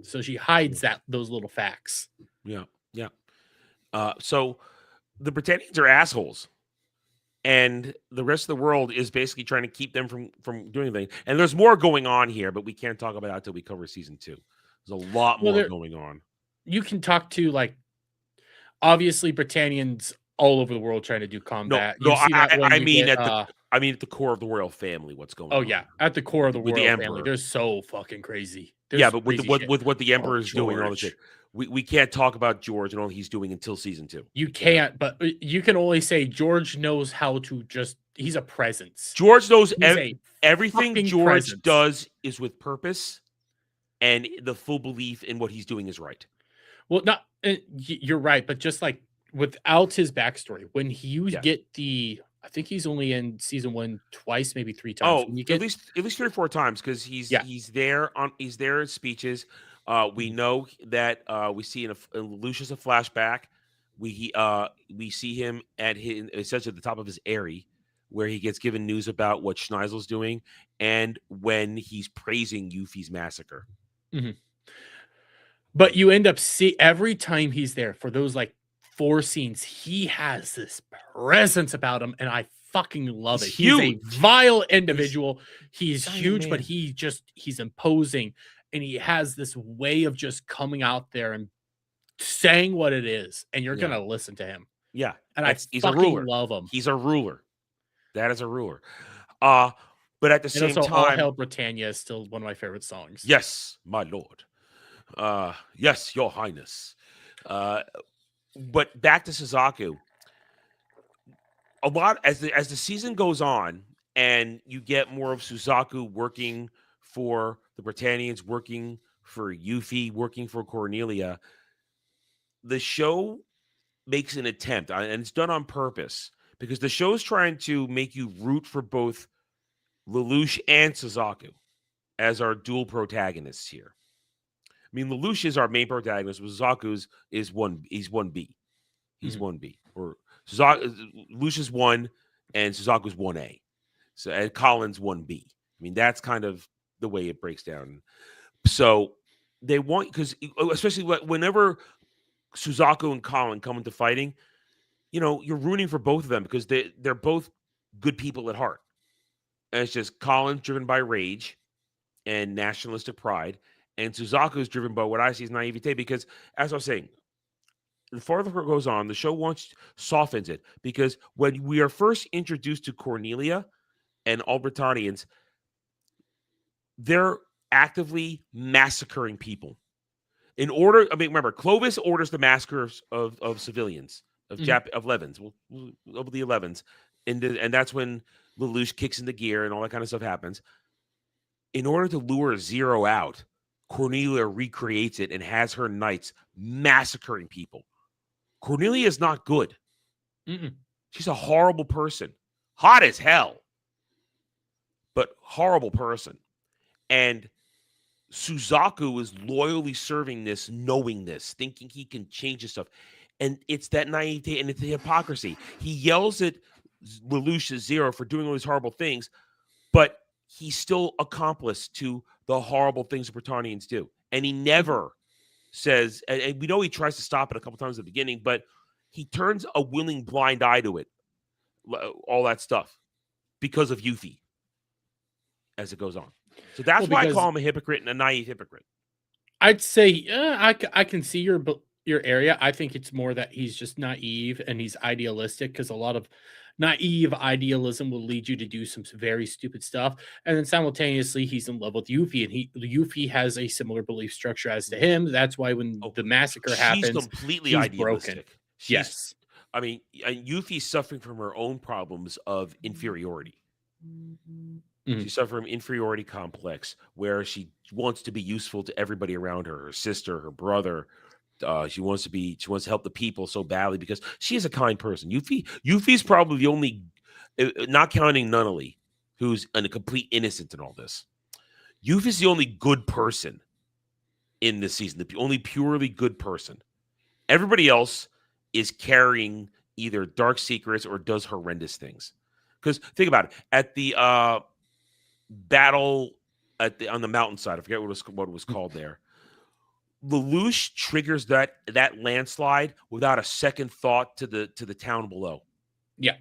So she hides those little facts. Yeah. So the Britannians are assholes. And the rest of the world is basically trying to keep them from doing anything. And there's more going on here, but we can't talk about that until we cover season 2. There's a lot more going on. You can talk to, like, obviously Britannians all over the world trying to do combat. I mean at the core of the royal family, what's going on? Oh yeah, at the core of the royal family, they're so fucking crazy. But with what the emperor is doing and all this shit. We can't talk about George and all he's doing until season 2. You can't, but you can only say George knows how to he's a presence. George knows everything George does is with purpose and the full belief in what he's doing is right. Well, you're right, but just like without his backstory, when you get I think he's only in season 1 twice, maybe 3 times. At least 3 or 4 times because he's there in speeches. We know that we see in Lucius a flashback. We see him essentially at the top of his eyrie, where he gets given news about what Schneisel's doing, and when he's praising Yuffie's massacre. Mm-hmm. But you end up every time he's there for those like 4 scenes, he has this presence about him, and I fucking love it. He's a vile individual. He's huge, but he's imposing, and he has this way of just coming out there and saying what it is, and you're gonna listen to him. Yeah, and he's a ruler. Love him. He's a ruler. That is a ruler. But at the same time, All Hail Britannia is still one of my favorite songs. Yes, my lord. Yes, your highness. But back to Suzaku. A lot as the season goes on, and you get more of Suzaku working for the Britannians, working for Yuffie, working for Cornelia. The show makes an attempt, and it's done on purpose, because the show's trying to make you root for both Lelouch and Suzaku as our dual protagonists here. I mean, Lelouch is our main protagonist, but Suzaku's is 1B. He's 1B. He's 1B. Or Lelouch is 1 and Suzaku's 1A. So and Colin's 1B. I mean, that's kind of the way it breaks down. So they want, because especially whenever Suzaku and Colin come into fighting, you're rooting for both of them because they're both good people at heart. And it's just Colin's driven by rage and nationalistic pride, and Suzaku is driven by what I see as naivete, because, as I was saying, the farther it goes on, the show softens it, because when we are first introduced to Cornelia and all Britannians, they're actively massacring people. Remember, Clovis orders the massacre of civilians, of Levens, of the 11s, and that's when Lelouch kicks into gear and all that kind of stuff happens. In order to lure Zero out, Cornelia recreates it and has her knights massacring people. Cornelia is not good. She's a horrible person. Hot as hell, but horrible person. And Suzaku is loyally serving this, knowing this, thinking he can change his stuff. And it's that naivete and it's the hypocrisy. He yells at Lelouch Zero for doing all these horrible things, but he's still accomplice to the horrible things the Britannians do. And he never says, and we know he tries to stop it a couple times at the beginning, but he turns a willing blind eye to it, all that stuff, because of Yuffie as it goes on. So that's why I call him a hypocrite and a naive hypocrite. I'd say I can see your area. I think it's more that he's just naive and he's idealistic, because a lot of naive idealism will lead you to do some very stupid stuff. And then simultaneously, he's in love with Yuffie, and Yuffie has a similar belief structure as to him. That's why when the massacre happens, she's completely idealistic. Broken. Yes. I mean, Yuffie's suffering from her own problems of inferiority. She suffers from inferiority complex, where she wants to be useful to everybody around her sister, her brother. She wants to help the people so badly because she is a kind person. Yuffie's probably the only, not counting Nunnally, who's a complete innocent in all this. Yuffie's the only good person in this season, the only purely good person. Everybody else is carrying either dark secrets or does horrendous things. Because think about it, at the battle on the mountainside, I forget what it was called there. Lelouch triggers that landslide without a second thought to the town below. Yeah.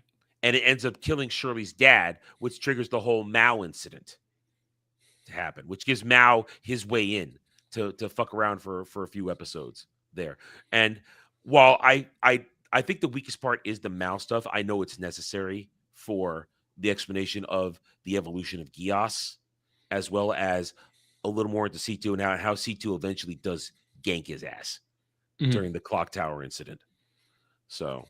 And it ends up killing Shirley's dad, which triggers the whole Mao incident to happen, which gives Mao his way in to fuck around for a few episodes there. And while I think the weakest part is the Mao stuff, I know it's necessary for the explanation of the evolution of Geass, as well as a little more into C2 and how C2 eventually does gank his ass during the clock tower incident. So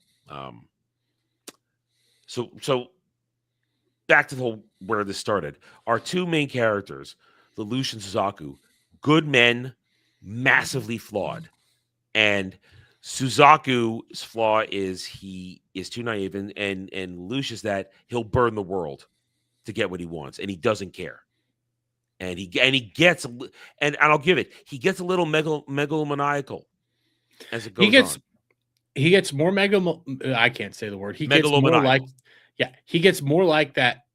back to where this started. Our two main characters, Lelouch and Suzaku, good men, massively flawed. And Suzaku's flaw is he is too naive, and Lelouch is that he'll burn the world to get what he wants, and he doesn't care. And he gets, and I'll give it, he gets a little megalomaniacal as it goes on. He gets more I can't say the word. He gets more like, he gets more like that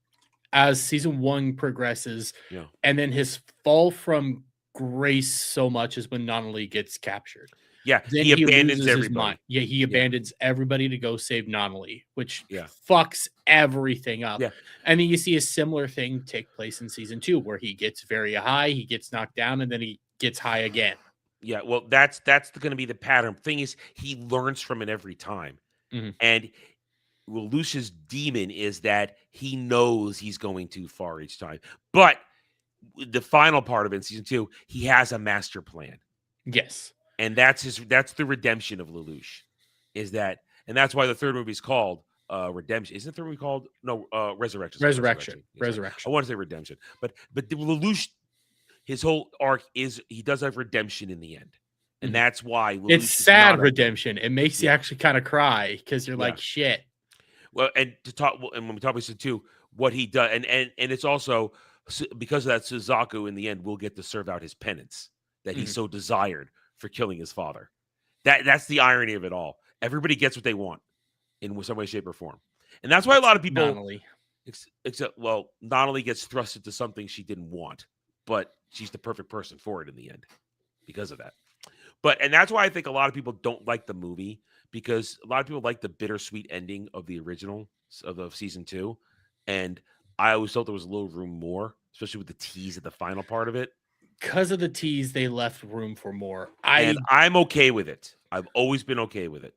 as season 1 progresses. Yeah. And then his fall from grace so much is when Nonali gets captured. Yeah, Then he abandons loses his mind. everybody. Yeah, he abandons everybody to go save Nonali, which Yeah. fucks everything up. Yeah. And then you see a similar thing take place in season 2, where he gets very high, he gets knocked down, and then he gets high again. Yeah, well, that's going to be the pattern. Thing is, he learns from it every time, and Lelouch's demon is that he knows he's going too far each time. But the final part of it in season 2, he has a master plan. Yes. And that's the redemption of Lelouch, is that, and that's why the third movie is called Redemption. Isn't the third movie called Resurrection? Resurrection. I want to say Redemption, but the Lelouch, his whole arc is he does have redemption in the end, and that's why Lelouch it's sad redemption. It makes you actually kind of cry because you're like, shit. Well, and when we talk about season 2, what he does, and it's also because of that, Suzaku in the end will get to serve out his penance that he so desired for killing his father. That's the irony of it all. Everybody gets what they want in some way, shape, or form, and that's why a lot of people, not only gets thrust into something she didn't want, but she's the perfect person for it in the end because of that. And that's why I think a lot of people don't like the movie, because a lot of people like the bittersweet ending of the original of season 2, and I always felt there was a little room more, especially with the tease at the final part of it. Because of the tease, they left room for more. And I'm okay with it. I've always been okay with it.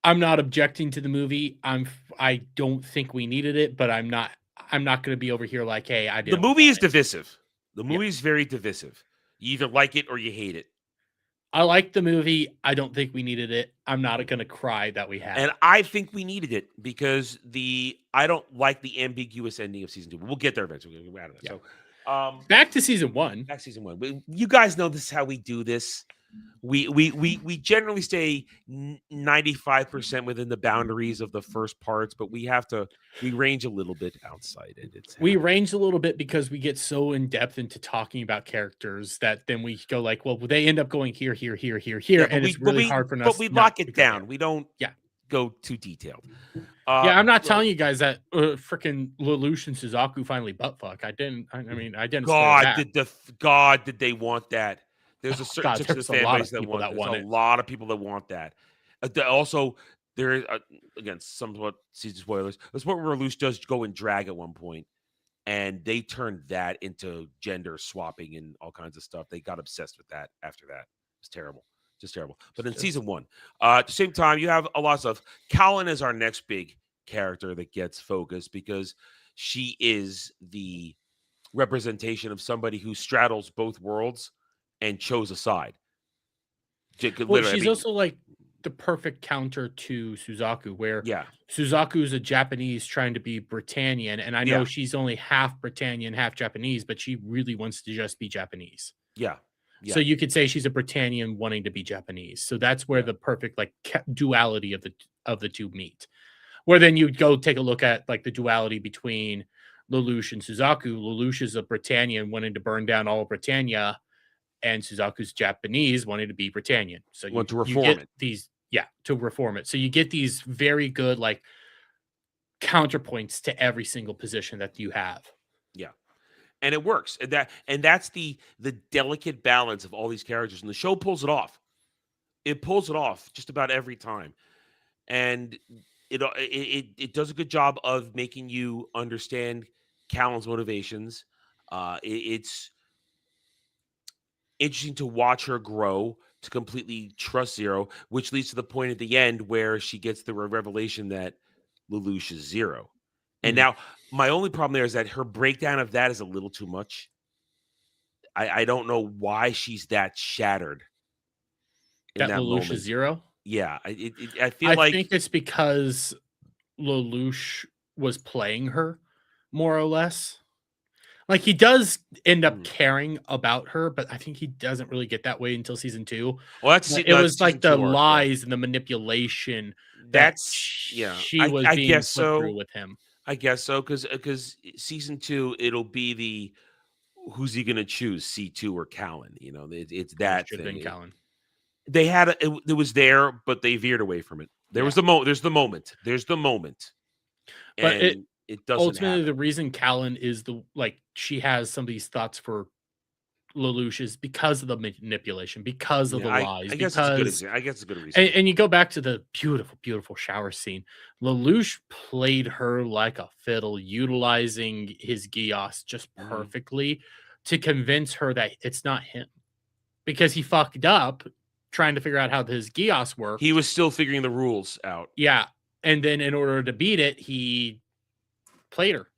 I'm not objecting to the movie. I don't think we needed it, but I'm not going to be over here like, hey, I did. The movie is divisive. The movie is very divisive. You either like it or you hate it. I like the movie. I don't think we needed it. I'm not going to cry that we had. And I think we needed it because I don't like the ambiguous ending of season 2. We'll get there eventually. We'll get out of that. Yeah. So, back to season 1. Back to season 1. You guys know this is how we do this. We generally stay 95% within the boundaries of the first parts, but we range a little bit outside it. We range a little bit because we get so in depth into talking about characters that then we go like, well, they end up going here, and it's really hard for us. But we lock it down. We don't go too detailed. I'm not telling you guys that freaking Lelouch and Suzaku finally butt fuck. I didn't. God, did they want that? There's a certain fan base that want that. There's a lot of people that want that. Also, there is again somewhat season spoilers. That's what Lelouch does go and drag at one point, and they turned that into gender swapping and all kinds of stuff. They got obsessed with that after that. It's terrible, just terrible. But in season 1, at the same time, you have a lot of stuff. Callan is our next big character that gets focused because she is the representation of somebody who straddles both worlds and chose a side. She's also like the perfect counter to Suzaku, where Suzaku is a Japanese trying to be Britannian, and I know she's only half Britannian, half Japanese, but she really wants to just be Japanese. Yeah. So you could say she's a Britannian wanting to be Japanese. So that's where the perfect like duality of the two meet. Where then you go take a look at like the duality between Lelouch and Suzaku. Lelouch is a Britannian wanting to burn down all of Britannia, and Suzaku's Japanese wanting to be Britannian. So you want to reform it. To reform it. So you get these very good like counterpoints to every single position that you have. Yeah. And it works. And that's the delicate balance of all these characters. And the show pulls it off. It pulls it off just about every time. And it does a good job of making you understand Callan's motivations. It's interesting to watch her grow to completely trust Zero, which leads to the point at the end where she gets the revelation that Lelouch is Zero. And now my only problem there is that her breakdown of that is a little too much. I don't know why she's that shattered. That Lelouch is Zero? Yeah. I think it's because Lelouch was playing her more or less. Like he does end up caring about her, but I think he doesn't really get that way until season 2. Well, it was like the lies and the manipulation she was being put through with him. I guess so, because season 2 it'll be who's he going to choose, C2 or Callan? You know, it's that thing. Callan. They had it was there, but they veered away from it. There's the moment. But and it doesn't ultimately happen. the reason Callan is she has some of these thoughts for Lelouch is because of the manipulation, because of the lies, I guess it's a good because I guess it's a good reason. and you go back to the beautiful, beautiful shower scene. Lelouch played her like a fiddle, utilizing his Geass just perfectly to convince her that it's not him. Because he fucked up trying to figure out how his Geass worked. He was still figuring the rules out. Yeah. And then in order to beat it, he played her.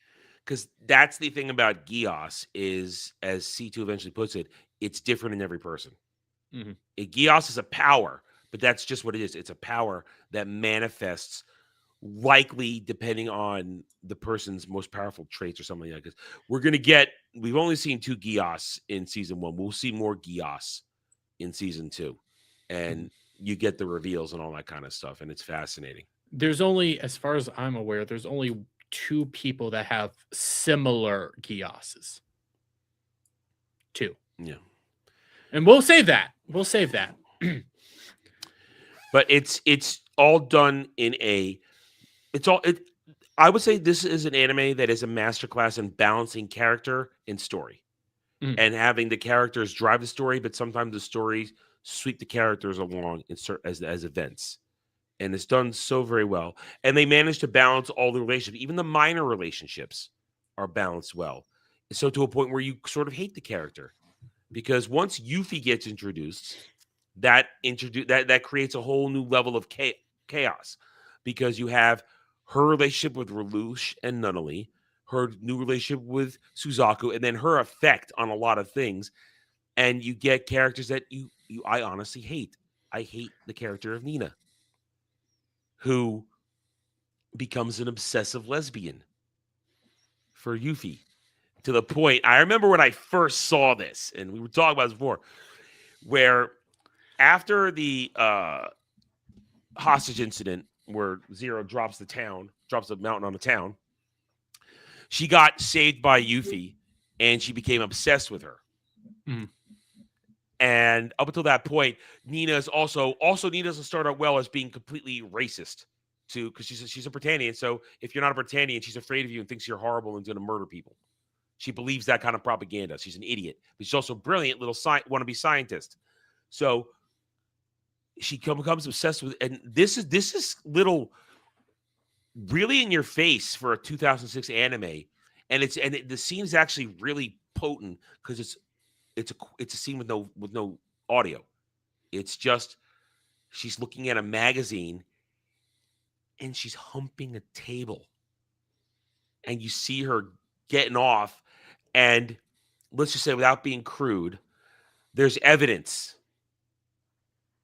Because that's the thing about Geass is, as C2 eventually puts it, it's different in every person. Geass is a power, but that's just what it is. It's a power that manifests likely depending on the person's most powerful traits or something like that. We've only seen 2 Geass in season 1. We'll see more Geass in season 2. And you get the reveals and all that kind of stuff. And it's fascinating. There's only, as far as I'm aware, there's only 2 people that have similar Geasses. 2. Yeah. And we'll save that. But it's all done in I would say this is an anime that is a masterclass in balancing character and story. And having the characters drive the story, but sometimes the stories sweep the characters along as events. And it's done so very well. And they manage to balance all the relationships. Even the minor relationships are balanced well. So to a point where you sort of hate the character. Because once Yuffie gets introduced, that creates a whole new level of chaos. Because you have her relationship with Lelouch and Nunnally, her new relationship with Suzaku, and then her effect on a lot of things. And you get characters that I honestly hate. I hate the character of Nina, who becomes an obsessive lesbian for Yuffie. To the point, I remember when I first saw this, and we were talking about this before, where after the hostage incident where Zero drops a mountain on the town, she got saved by Yuffie, and she became obsessed with her. And up until that point, Nina's also Nina doesn't start out well as being completely racist because she's a Britannian. So if you're not a Britannian, she's afraid of you and thinks you're horrible and going to murder people. She believes that kind of propaganda. She's an idiot, but she's also a brilliant little wannabe scientist. So she becomes obsessed with, and this is little really in your face for a 2006 anime, and the scene is actually really potent because it's a scene with no audio. It's just she's looking at a magazine and she's humping a table, and you see her getting off. And let's just say, without being crude, there's evidence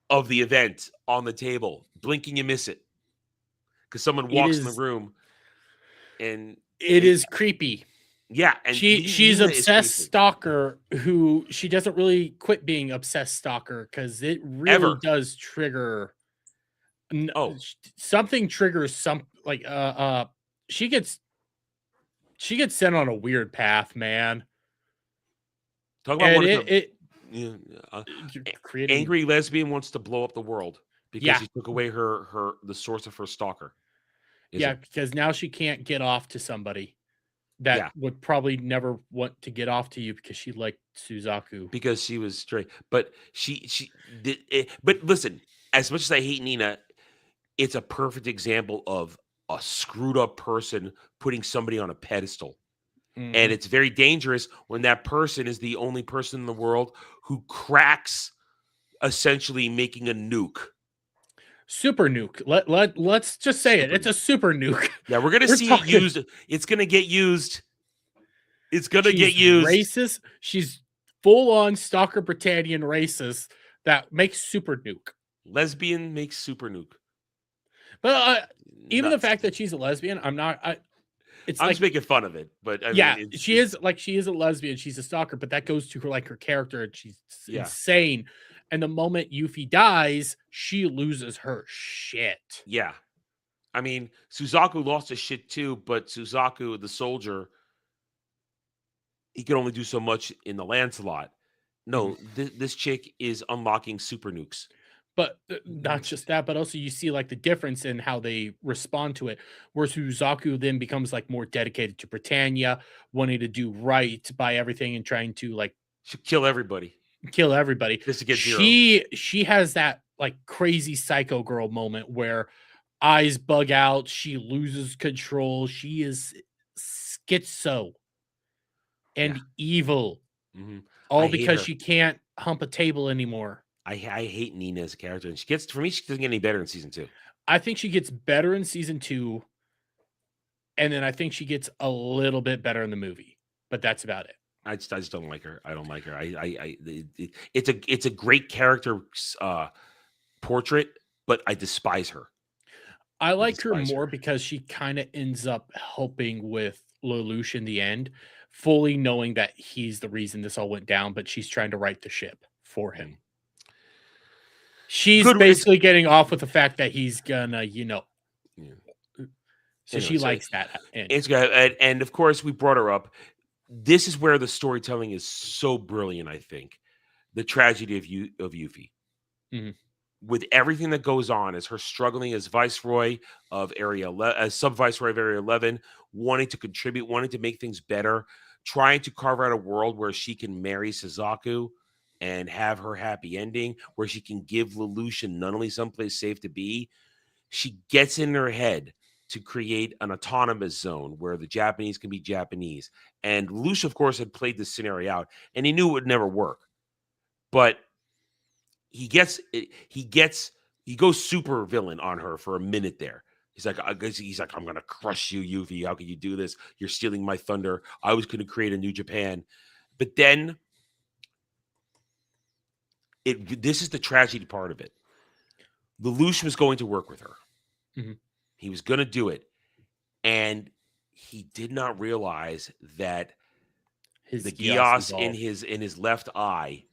of the event on the table. Blinking, you miss it. Because someone walks in the room. And it is creepy. Yeah. And she's obsessed stalker who she doesn't really quit being obsessed stalker because it really does trigger. Something triggers some she gets sent on a weird path, man. Talk about angry lesbian wants to blow up the world because she took away the source of her stalker. Because now she can't get off to somebody that would probably never want to get off to you because she liked Suzaku. Because she was straight. But she did it. But listen, as much as I hate Nina, it's a perfect example of a screwed up person putting somebody on a pedestal. And it's very dangerous when that person is the only person in the world who cracks essentially making a nuke. Super nuke. Let's just say it. It's a super nuke. Yeah, we're going to see it used. It's going to get used. It's going to get used. Racist. She's full-on stalker Britannian racist that makes super nuke. Lesbian makes super nuke. But even the fact that she's a lesbian, I'm just making fun of it, but she is a lesbian. She's a stalker, but that goes to her character, and she's insane. And the moment Yuffie dies, she loses her shit. Yeah, I mean, Suzaku lost his shit too, but Suzaku, the soldier, he can only do so much in the Lancelot. No, this chick is unlocking super nukes. But not just that, but also you see the difference in how they respond to it. Where Suzaku then becomes more dedicated to Britannia, wanting to do right by everything and trying to She'll kill everybody Kill everybody. just to get Zero. She has that like crazy psycho girl moment where eyes bug out, she loses control, she is schizo and evil, all because she can't hump a table anymore. I hate Nina as a character, and she doesn't get any better in season 2. I think she gets better in season 2, and then I think she gets a little bit better in the movie, but that's about it. I just don't like her. I don't like her. It's a great character portrait, but I despise her. I like her more because she kind of ends up helping with Lelouch in the end, fully knowing that he's the reason this all went down, but she's trying to right the ship for him. She's basically getting off with the fact that he's gonna, so she likes that. It's good. And of course, we brought her up. This is where the storytelling is so brilliant, I think. The tragedy of Yuffie. With everything that goes on, as her struggling as Viceroy of as Sub-Viceroy of Area 11, wanting to contribute, wanting to make things better, trying to carve out a world where she can marry Suzaku and have her happy ending, where she can give Lelouch and Nunnally someplace safe to be. She gets in her head to create an autonomous zone where the Japanese can be Japanese. And Lelouch, of course, had played this scenario out, and he knew it would never work. But he goes super villain on her for a minute there. He's like, I'm gonna crush you, Yuffie. How can you do this? You're stealing my thunder. I was gonna create a new Japan. But then this is the tragedy part of it. Lelouch was going to work with her. He was going to do it. And he did not realize that the Geass in his left eye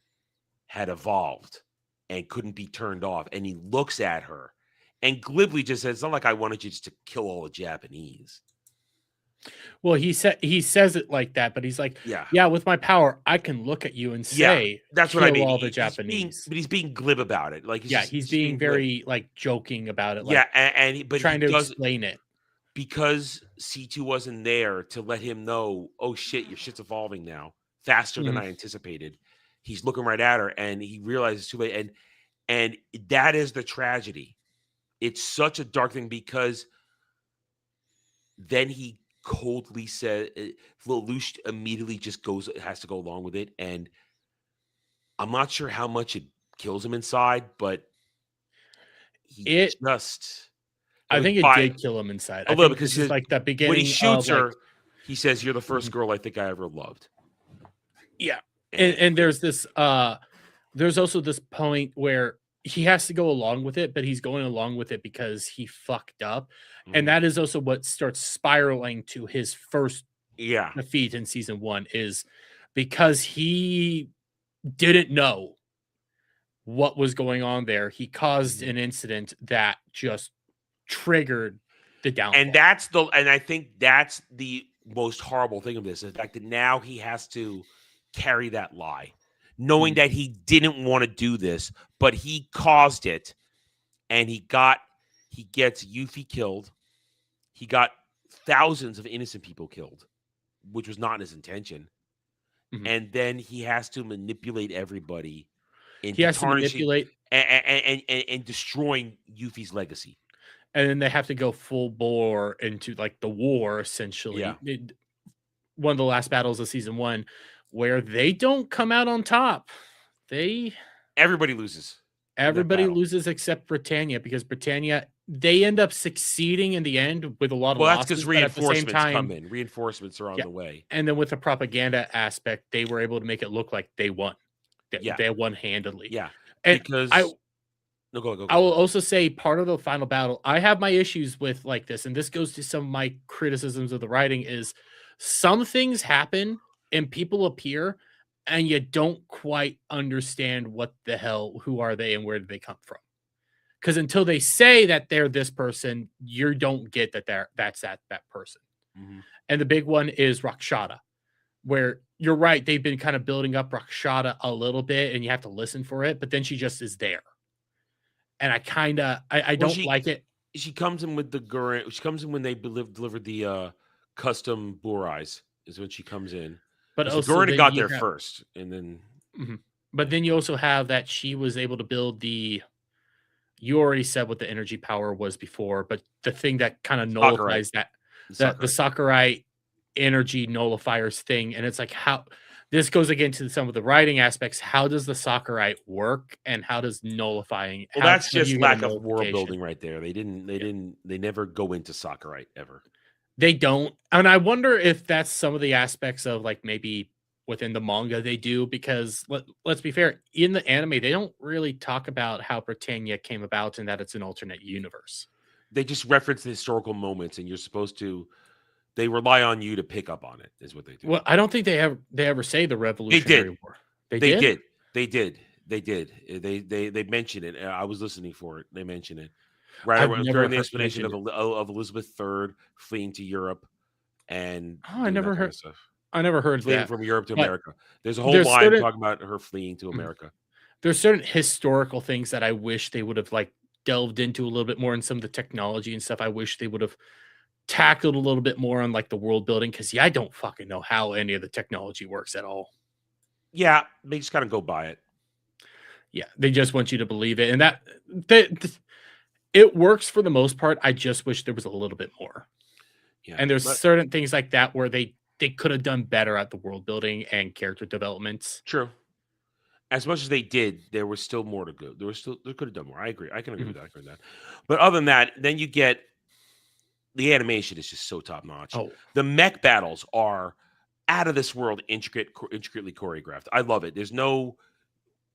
had evolved and couldn't be turned off. And he looks at her and glibly just says, it's not like I wanted you just to kill all the Japanese. Well, he says it like that, but he's like, yeah, with my power, I can look at you and say, that's what I mean. All the Japanese. But he's being glib about it. Like, he's being very like joking about it. Like, but trying to explain it because C2 wasn't there to let him know. Oh shit, your shit's evolving now faster than I anticipated. He's looking right at her, and he realizes too late. And that is the tragedy. It's such a dark thing because then he coldly said, Lelouch immediately just has to go along with it. And I'm not sure how much it kills him inside, but I think it did kill him inside. A little, because it's like that beginning. When he shoots her, he says, "You're the first girl I think I ever loved." Yeah. And there's this, there's also this point where he has to go along with it, but he's going along with it because he fucked up. And that is also what starts spiraling to his first defeat in season 1, is because he didn't know what was going on there. He caused an incident that just triggered the downfall. And I think that's the most horrible thing of this, the fact that now he has to carry that lie, knowing that he didn't want to do this, but he caused it, and he gets Yuffie killed. He got thousands of innocent people killed, which was not his intention. And then he has to manipulate everybody into tarnishing and destroying Yuffie's legacy. And then they have to go full bore into like the war, essentially. One of the last battles of season 1, where they don't come out on top. Everybody loses. Everybody loses except Britannia, because Britannia, they end up succeeding in the end with a lot of losses. That's because reinforcements come in. Reinforcements are on the way. And then with the propaganda aspect, they were able to make it look like they won. They won handily. Yeah. And because I will also say part of the final battle, I have my issues with like this, and this goes to some of my criticisms of the writing, is some things happen and people appear and you don't quite understand what the hell, who are they and where did they come from? Because until they say that they're this person, you don't get that that's that person. And the big one is Rakshata, where you're right, they've been kind of building up Rakshata a little bit and you have to listen for it, but then she just is there. And I don't like it. She comes in with she comes in when they delivered the custom burais, is when she comes in. But Because also Gurren then got you there have, first, and then Mhm. But then you also have that she was able to build the. You already said what the energy power was before, but the thing that kind of Sakurai, nullifies that, the the Sakurai. Sakurai energy nullifiers thing, and it's like how this goes again to some of the writing aspects. How does the Sakurai work, and how does nullifying? Well, that's How do just you get a lack of world nullification? building right there. They didn't. They Yeah. didn't. They never go into Sakurai ever. They don't, and I wonder if that's some of the aspects of like maybe within the manga they do because let's be fair, in the anime they don't really talk about how Britannia came about and that it's an alternate universe. They just reference the historical moments, and you're supposed to. They rely on you to pick up on it. Is what they do. Well, I don't think they ever say the They Revolutionary did. War. They They did? did. They did. They did. They mentioned it. I was listening for it. They mentioned it I've never during the heard explanation mentioned it. of Elizabeth III fleeing to Europe and Oh, doing that kind of stuff. I never heard Fleeing that. from Europe to But America. There's a whole there's line certain talking about her fleeing to Mhm. America. There's certain historical things that I wish they would have like delved into a little bit more in some of the technology and stuff. I wish they would have tackled a little bit more on like the world building because yeah, I don't fucking know how any of the technology works at all. Yeah, they just kind of go by it. Yeah, they just want you to believe it, and that it works for the most part. I just wish there was a little bit more. Yeah, And there's but certain things like that where they could have done better at the world building and character developments. true. As much as they did, there was still more to go. They could have done more. I agree. I can agree with Mhm. that. I agree with that. But other than that, then you get the animation is just so top notch. Oh, The mech battles are out of this world, intricately choreographed. I love it. There's no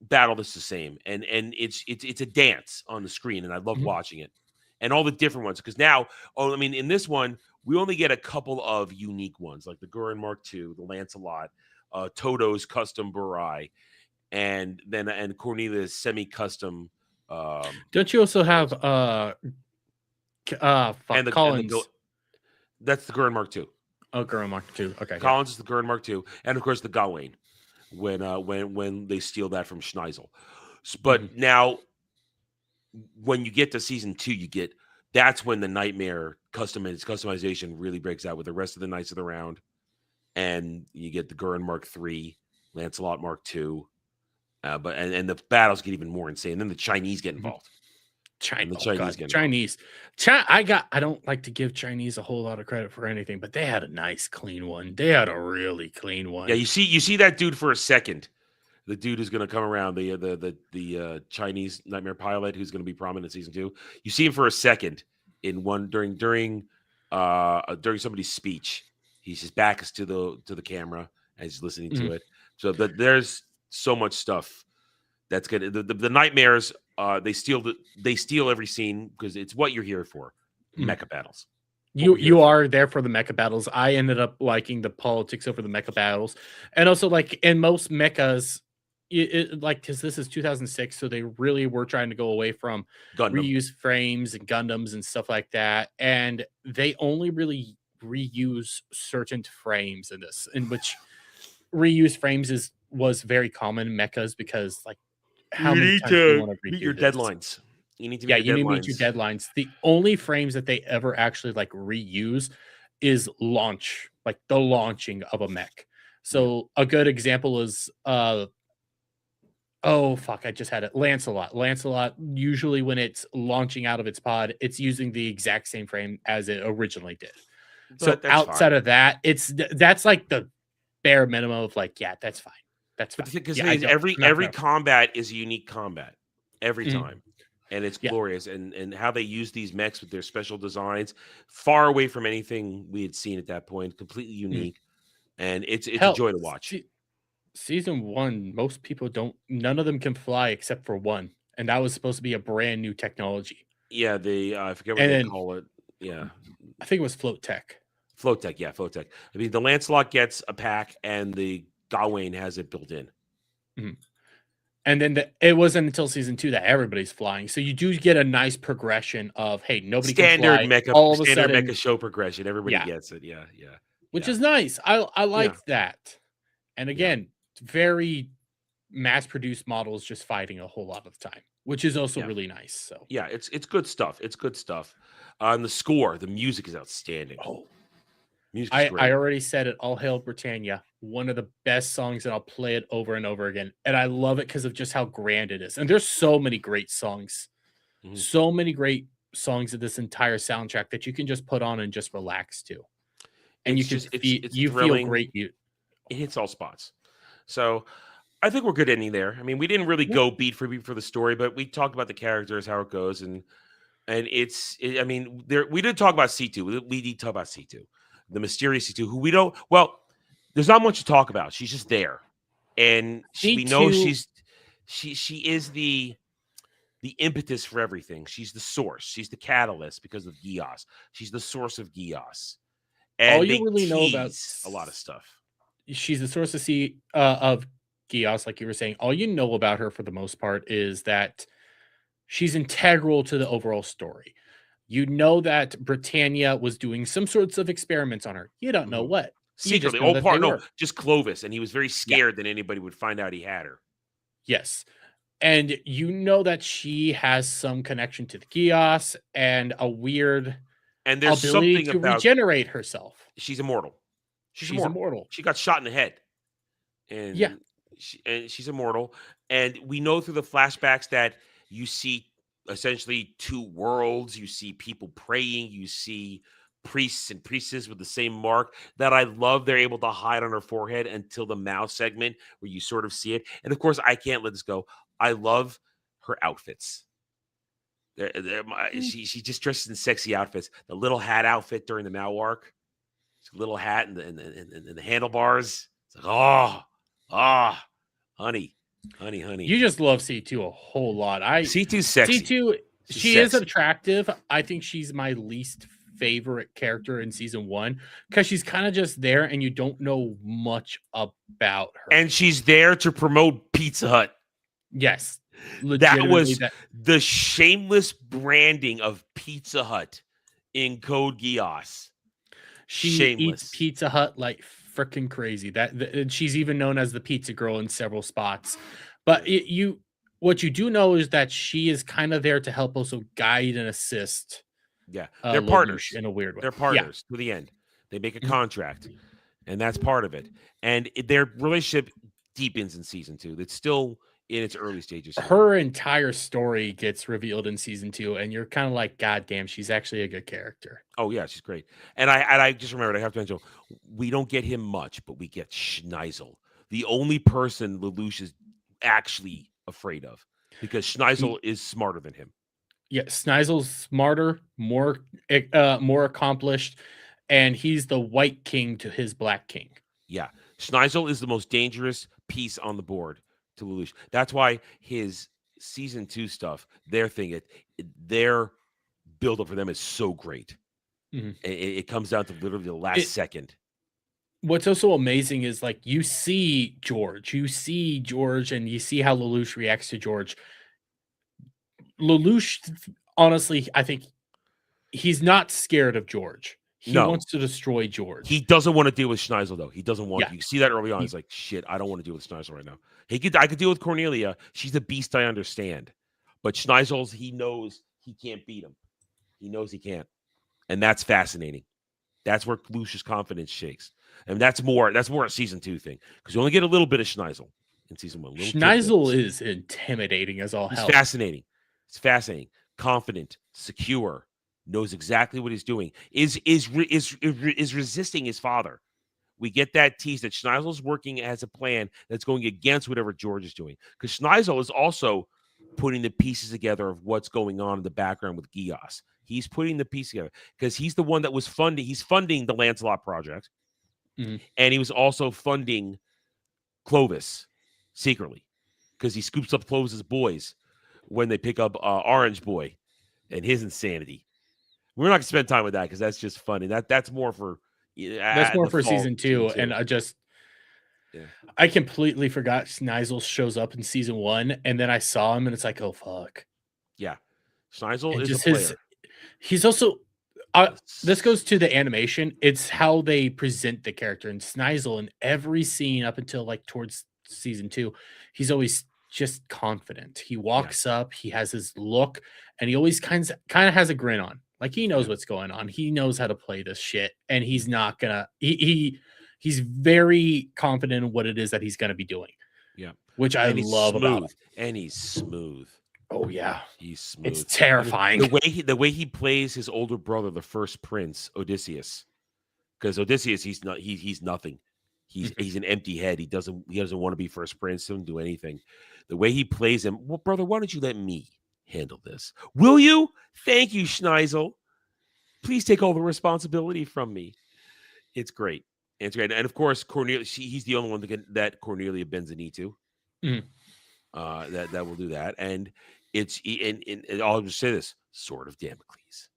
battle that's the same, and it's a dance on the screen, and I love mhm. watching it, and all the different ones. Because now, I mean, in this one, we only get a couple of unique ones, like the Gurren Mark II, the Lancelot, Toto's custom Burai, and Cornelia's semi-custom. Don't you also have Burais. fuck And the Collins? that's the Gurren Mark II. Oh, Girl Mark too. Okay, yeah. Collins is the Gurren Mark II, and of course the Gawain when they steal that from Schneisel. Mhm. But now when you get to season 2, that's when the nightmare customization really breaks out with the rest of the knights of the round, and you get the Gurren Mark III, Lancelot Mark II, and the battles get even more insane. Then the Chinese get Mhm. involved, and the Oh Chinese god, get involved. Chinese. I don't like to give Chinese a whole lot of credit for anything, but they had a nice clean one. They had a really clean Yeah, one. you see that dude for a second. The dude who's going to come around, the Chinese nightmare pilot, who's going to be prominent in season 2. You see him for a second in one during somebody's speech. His back is to the camera and he's listening to Mhm. it. So there's so much stuff that's good. The nightmares, they steal every scene because it's what you're here for. Mhm. Mecha battles. What You we're here you for. are there for the mecha battles. I ended up liking the politics over the mecha battles, and also like in most mechas, like because this is 2006, so they really were trying to go away from Gundam. reuse frames and Gundams and stuff like that, and they only really reuse certain frames in this, in which reuse frames was very common in mechas because like how You many need times do you to want to meet your redo this? deadlines. You need to Yeah, meet your you need to meet your deadlines. deadlines. The only frames that they ever actually like reuse is launch, like the launching of a mech. Yeah. So a good example is oh fuck, I just had it. Lancelot. Lancelot, usually when it's launching out of its pod, it's using the exact same frame as it originally did. So But that's outside fine. of that, that's like the bare minimum of like, yeah, that's fine. That's But fine. the Yeah, thing is, I'm not every gonna combat is a unique combat every Mhm. time, and it's Yeah. glorious. And how they use these mechs with their special designs, far away from anything we had seen at that point, completely Mhm. unique, and it's a Hell, joy to watch. season 1, most people don't none of them can fly except for one, and that was supposed to be a brand new technology. Yeah, they I forget what And they then call it. Yeah, I think it was float tech. float tech. Yeah, float tech. I mean, the Lancelot gets a pack, and the Gawain has it built in. Mhm. And then it wasn't until season 2 that everybody's flying. So you do get a nice progression of, hey, nobody can fly. All of a Standard mecha sudden, show progression. Everybody yeah, gets it. Yeah, yeah, which yeah, is nice. I yeah, like that. And yeah. again, very mass-produced models just fighting a whole lot of the time, which is also Yeah. really nice. So, Yeah, it's good stuff. It's good stuff. And the score, the music is outstanding. oh, Music is I great. already said it. All hail Britannia. one of the best songs, and I'll play it over and over again. And I love it because of just how grand it is. And there's so many great songs, Mhm. so many great songs of this entire soundtrack that you can just put on and just relax to. And It's just it's you feel thrilling. great. It hits all spots. So I think we're good ending there. I mean, we didn't really Yeah. go beat for the story, but we talked about the characters, how it goes, and I mean, there we did talk about C2. We did talk about C2, the mysterious C2, who we don't. Well, there's not much to talk about. She's just there, and we know C2, she is the impetus for everything. She's the source. She's the catalyst because of Geass. She's the source of Geass, all and you they really know about tease a lot of stuff. she's the source of Geass, like you were saying. All you know about her for the most part is that she's integral to the overall story. You know that Britannia was doing some sorts of experiments on her. You don't know Mhm. what. You just Secretly, know oh, that they no, were. just Clovis, and he was very Yeah. scared that anybody would find out he had her. Yes. And you know that she has some connection to the Geass and a weird And there's ability something to about regenerate herself. she's immortal. She's She's immortal. immortal. She got shot in the head, Yeah. and she's immortal. And we know through the flashbacks that you see essentially two worlds. You see people praying. You see priests and priestesses with the same mark that I love. They're able to hide on her forehead until the mouth segment where you sort of see it. And of course, I can't let this go. I love her outfits. Mm. She just dresses in sexy outfits. The little hat outfit during the Mao arc, little hat and the handlebars. It's like, oh, honey, honey. You just love C2 a whole lot. C2's sexy. C2, She's she is sexy. attractive. I think she's my least favorite character in season 1 because she's kind of just there and you don't know much about her. And she's there to promote Pizza Hut. Yes. That was the shameless branding of Pizza Hut in Code Geass. She eats Pizza Hut like freaking crazy. That she's even known as the pizza girl in several spots. But what you do know is that she is kind of there to help also guide and assist. Yeah, they're partners in a weird way. They're partners to the end. They make a contract, and that's part of it. And their relationship deepens in season 2. It's still in its early stages. Her entire story gets revealed in season 2, and you're kind of like, God damn, she's actually a good character. Oh yeah, she's great. And I just remembered, I have to mention, we don't get him much, but we get Schneisel, the only person Lelouch is actually afraid of, because Schneisel is smarter than him. Yeah, Schnizel's smarter, more accomplished, and he's the white king to his black king. Yeah, Schneisel is the most dangerous piece on the board to Lelouch. That's why his season 2 stuff, their build up for them is so great. Mm-hmm. It comes down to literally the last second. What's also amazing is like you see George, and you see how Lelouch reacts to George. Lelouch, honestly, I think he's not scared of George. He wants to destroy George. He doesn't want to deal with Schneisel, though. He doesn't want. You see that early on. He's like, "Shit, I don't want to deal with Schneisel right now." I could deal with Cornelia. She's a beast. I understand, but Schneisel, he knows he can't beat him. He knows he can't, and that's fascinating. That's where Lelouch's confidence shakes, and that's more a season 2 thing, because you only get a little bit of Schneisel in season 1. Schneisel is intimidating as all hell. He's fascinating. It's fascinating, confident, secure. Knows exactly what he's doing, is resisting his father. We get that tease that Schneisel's working as a plan that's going against whatever George is doing, because Schneisel is also putting the pieces together of what's going on in the background with Geass. He's putting the piece together because he's the one that was he's funding the Lancelot project, and he was also funding Clovis secretly, because he scoops up Clovis's boys when they pick up Orange Boy and his insanity. We're not going to spend time with that because that's just funny. That's more for season 2. And I completely forgot Schneisel shows up in season 1, and then I saw him and it's like, oh fuck. Yeah, Schneisel is a player. He's also this goes to the animation. It's how they present the character. And Schneisel, in every scene up until like towards season 2, he's always just confident. He walks up, he has his look, and he always kind of has a grin on. Like he knows what's going on. He knows how to play this shit, and he's not gonna. He He's very confident in what it is that he's going to be doing. Yeah. Which I love about him. And he's smooth. Oh yeah. He's smooth. It's terrifying. I mean, the way he plays his older brother, the first prince, Odysseus. Because Odysseus, he's nothing. He's an empty head. He doesn't want to be first prince. He doesn't do anything. The way he plays him, well, brother, why don't you let me handle this? Will you? Thank you, Schneisel. Please take all the responsibility from me. It's great. It's great. And of course, Cornelia, he's the only one that Cornelia bends a knee to. That will do that. And and I'll just say this: Sword of Damocles.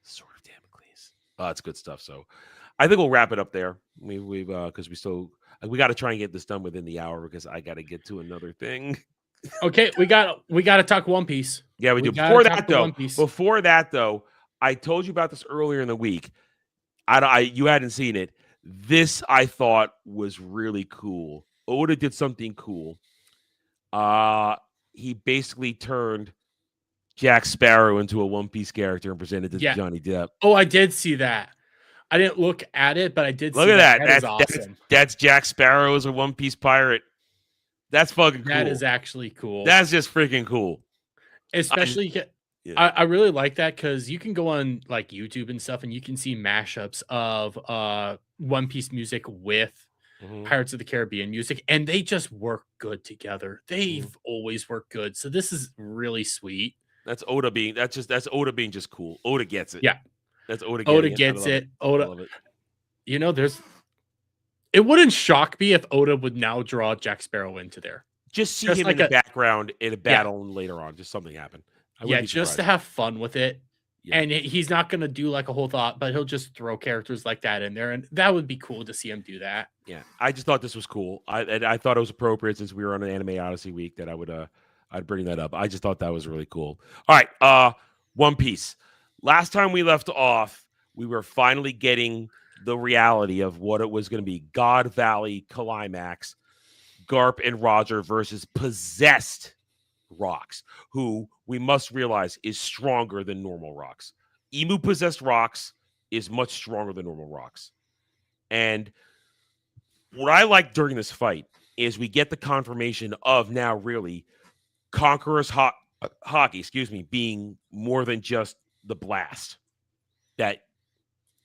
Sword of Damocles. It's good stuff. So I think we'll wrap it up there. We've because we got to try and get this done within the hour because I got to get to another thing. Okay, we got to talk One Piece. Yeah, we do. Before that though, I told you about this earlier in the week. You hadn't seen it. This I thought was really cool. Oda did something cool. He basically turned Jack Sparrow into a One Piece character and presented it to Johnny Depp. Oh, I did see that. I didn't look at it, but I did see that. Look at that. That's awesome. That's Jack Sparrow as a One Piece pirate. That's fucking cool. That is actually cool. That's just freaking cool. Especially, I really like that because you can go on like YouTube and stuff and you can see mashups of One Piece music with Pirates of the Caribbean music, and they just work good together. They've always worked good. So this is really sweet. That's Oda being just cool. Oda gets it. Yeah. That's Oda. Oda gets it. Oda. You know, it wouldn't shock me if Oda would now draw Jack Sparrow into there. Just see him in the background in a battle and later on. Just something happen. Just to have fun with it. Yeah. And he's not going to do like a whole thought, but he'll just throw characters like that in there. And that would be cool to see him do that. Yeah. I just thought this was cool. I thought it was appropriate since we were on an Anime Odyssey week that I'd bring that up. I just thought that was really cool. All right. One Piece. Last time we left off, we were finally getting the reality of what it was going to be. God Valley Climax, Garp and Roger versus possessed Rocks, who we must realize is stronger than normal Rocks. Emu possessed Rocks is much stronger than normal Rocks. And what I like during this fight is we get the confirmation of now really Conqueror's hockey, being more than just the blast. That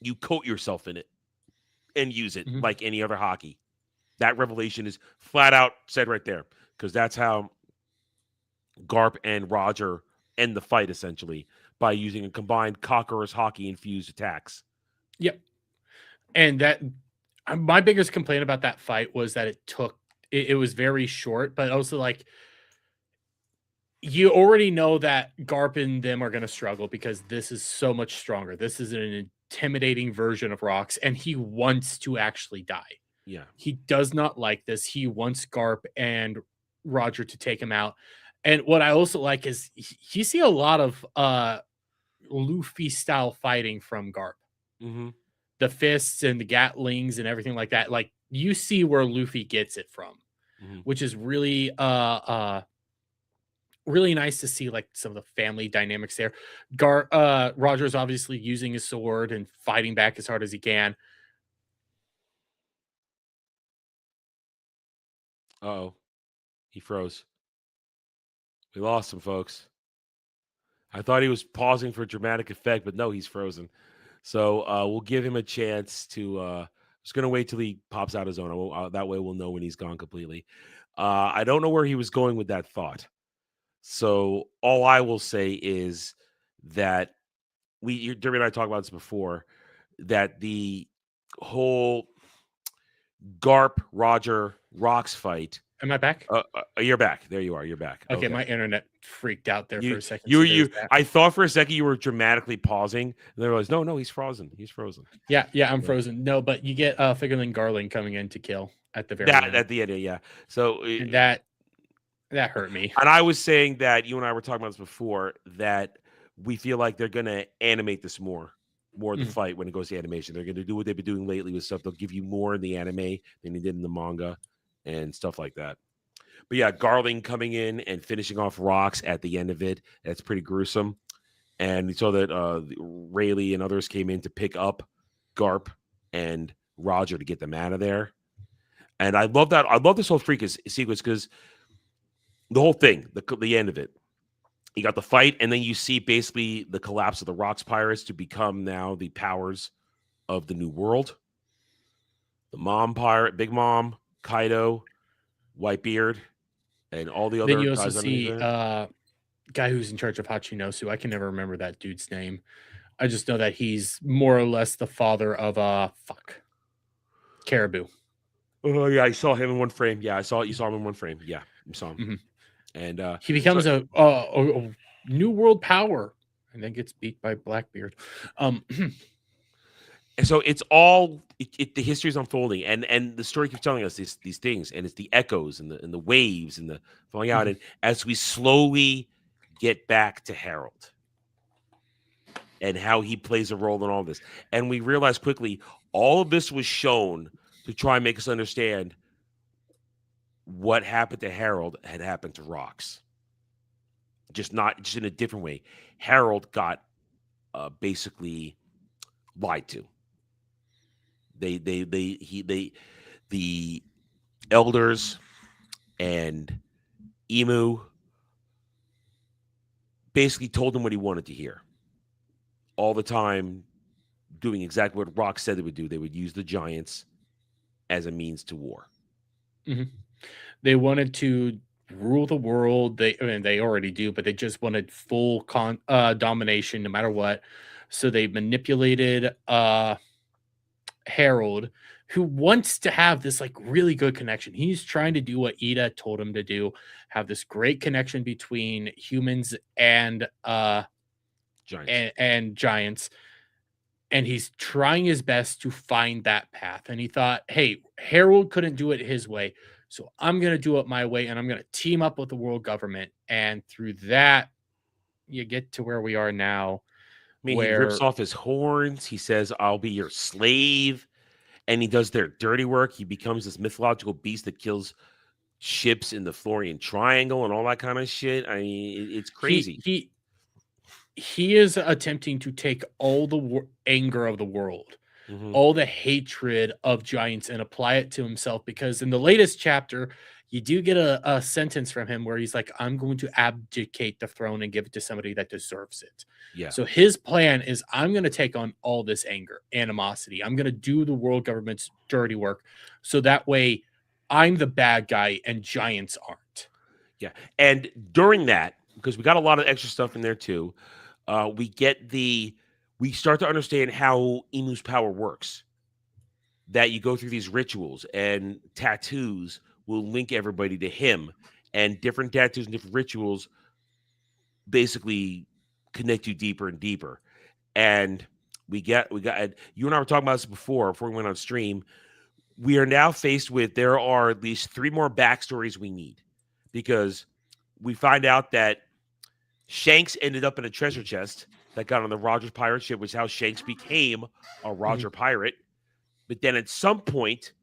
you coat yourself in it and use it like any other hockey. That revelation is flat out said right there because that's how Garp and Roger end the fight essentially by using a combined Conqueror's hockey infused attacks. Yep. And that my biggest complaint about that fight was that it was very short, but also like you already know that Garp and them are going to struggle because this is so much stronger. This is an intimidating version of Rocks, and he wants to actually die. Yeah. He does not like this. He wants Garp and Roger to take him out. And what I also like is you see a lot of Luffy style fighting from Garp. The fists and the Gatlings and everything like that. Like you see where Luffy gets it from, which is really really nice to see like some of the family dynamics there. Roger's obviously using his sword and fighting back as hard as he can. Uh-oh. He froze. We lost him, folks. I thought he was pausing for dramatic effect, but no, he's frozen. So we'll give him a chance to just going to wait till he pops out his own. That way we'll know when he's gone completely. I don't know where he was going with that thought. So all I will say is that Derby and I talked about this before, that the whole Garp, Roger, Rocks fight. Am I back? You're back. There you are. You're back. Okay, my internet freaked out there for a second. I thought for a second you were dramatically pausing, and then I realized, no, he's frozen. He's frozen. Yeah, I'm frozen. No, but you get Figurling Garland coming in to kill at the very end. At the end, yeah. So that hurt me. And I was saying that you and I were talking about this before, that we feel like they're going to animate this more the fight when it goes to animation. They're going to do what they've been doing lately with stuff. They'll give you more in the anime than they did in the manga and stuff like that. But yeah, Garling coming in and finishing off Rocks at the end of it. That's pretty gruesome. And we saw that Rayleigh and others came in to pick up Garp and Roger to get them out of there. And I love that. I love this whole sequence because the whole thing, the end of it, you got the fight, and then you see basically the collapse of the Rocks pirates to become now the powers of the new world. The mom pirate, Big Mom, Kaido, Whitebeard, and all the Then other you also guys underneath see there. guy who's in charge of Hachinosu. I can never remember that dude's name. I just know that he's more or less the father of Caribou. Oh yeah, I saw him in one frame. Yeah, you saw him in one frame. Yeah, you saw him. Mhm. And He becomes a new world power and then gets beat by Blackbeard. and so it's all the history is unfolding, and the story keeps telling us these things, and it's the echoes and the waves and the falling out, and as we slowly get back to Harold and how he plays a role in all this, and we realize quickly all of this was shown to try and make us understand what happened to Harold had happened to Rocks, just in a different way. Harold got basically lied to. The elders and Emu basically told him what he wanted to hear. All the time, doing exactly what Rock said they would do. They would use the giants as a means to war. They wanted to rule the world. They already do, but they just wanted full domination no matter what. So they manipulated Harold, who wants to have this like really good connection. He's trying to do what Ida told him to do, have this great connection between humans and giants. And he's trying his best to find that path. And he thought, hey, Harold couldn't do it his way, so I'm going to do it my way, and I'm going to team up with the world government. And through that, you get to where we are now. I mean, he rips off his horns. He says, I'll be your slave. And he does their dirty work. He becomes this mythological beast that kills ships in the Florian Triangle and all that kind of shit. I mean, it's crazy. He is attempting to take all the anger of the world, all the hatred of giants, and apply it to himself. Because in the latest chapter, you do get a sentence from him where he's like, I'm going to abdicate the throne and give it to somebody that deserves it. Yeah. So his plan is, I'm going to take on all this anger, animosity. I'm going to do the world government's dirty work. So that way I'm the bad guy and giants aren't. Yeah. And during that, because we got a lot of extra stuff in there too, we start to understand how Emu's power works. That you go through these rituals, and tattoos will link everybody to him, and different tattoos and different rituals basically connect you deeper and deeper. And we got you and I were talking about this before we went on stream. We are now faced with, there are at least 3 more backstories we need, because we find out that Shanks ended up in a treasure chest that got on the Roger pirate ship, which is how Shanks became a Roger pirate. But then at some point,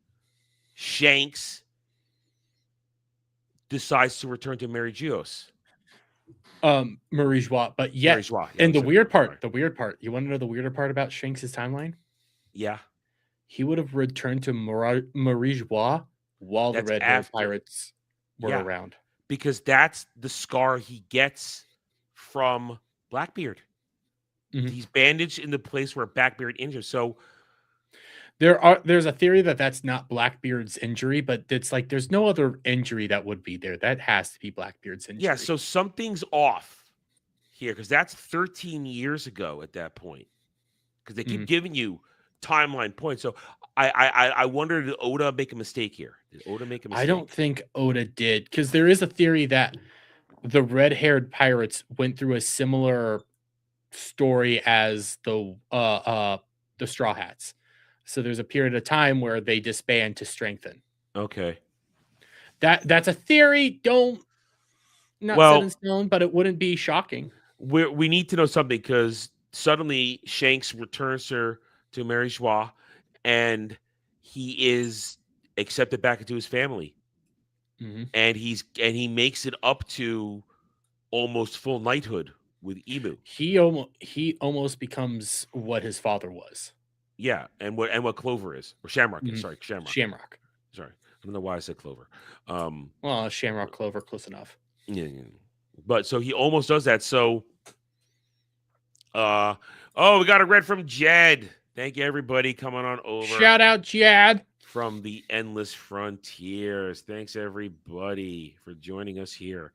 Shanks decides to return to Mary Geass. Marie Joie. But yet, Mary Joie, and the weird part, you want to know the weirder part about Shanks' timeline? Yeah. He would have returned to Marie Joie while the Red-Haired pirates were around. Because that's the scar he gets from Blackbeard. He's bandaged in the place where Blackbeard injured. So there's a theory that that's not Blackbeard's injury, but it's like there's no other injury that would be there. That has to be Blackbeard's injury. Yeah, so something's off here, because that's 13 years ago at that point. Because they keep giving you timeline points. So I wonder, did Oda make a mistake here? Did Oda make a mistake? I don't think Oda did, because there is a theory that the red-haired pirates went through a similar story as the Straw Hats. So there's a period of time where they disband to strengthen. Okay. That's a theory. Not set in stone, but it wouldn't be shocking. We need to know something, because suddenly Shanks returns her to Mary Joie, and he is accepted back into his family. And he makes it up to almost full knighthood with Emu. He almost becomes what his father was. Yeah, and what clover is, or shamrock is. Mhm. Sorry, shamrock. Shamrock. Sorry, I don't know why I said clover. Well, shamrock, clover, close enough. Yeah, yeah. But so he almost does that. So, oh, we got a red from Jed. Thank you, everybody, coming on over. Shout out, Jad. From the Endless Frontiers. Thanks, everybody, for joining us here.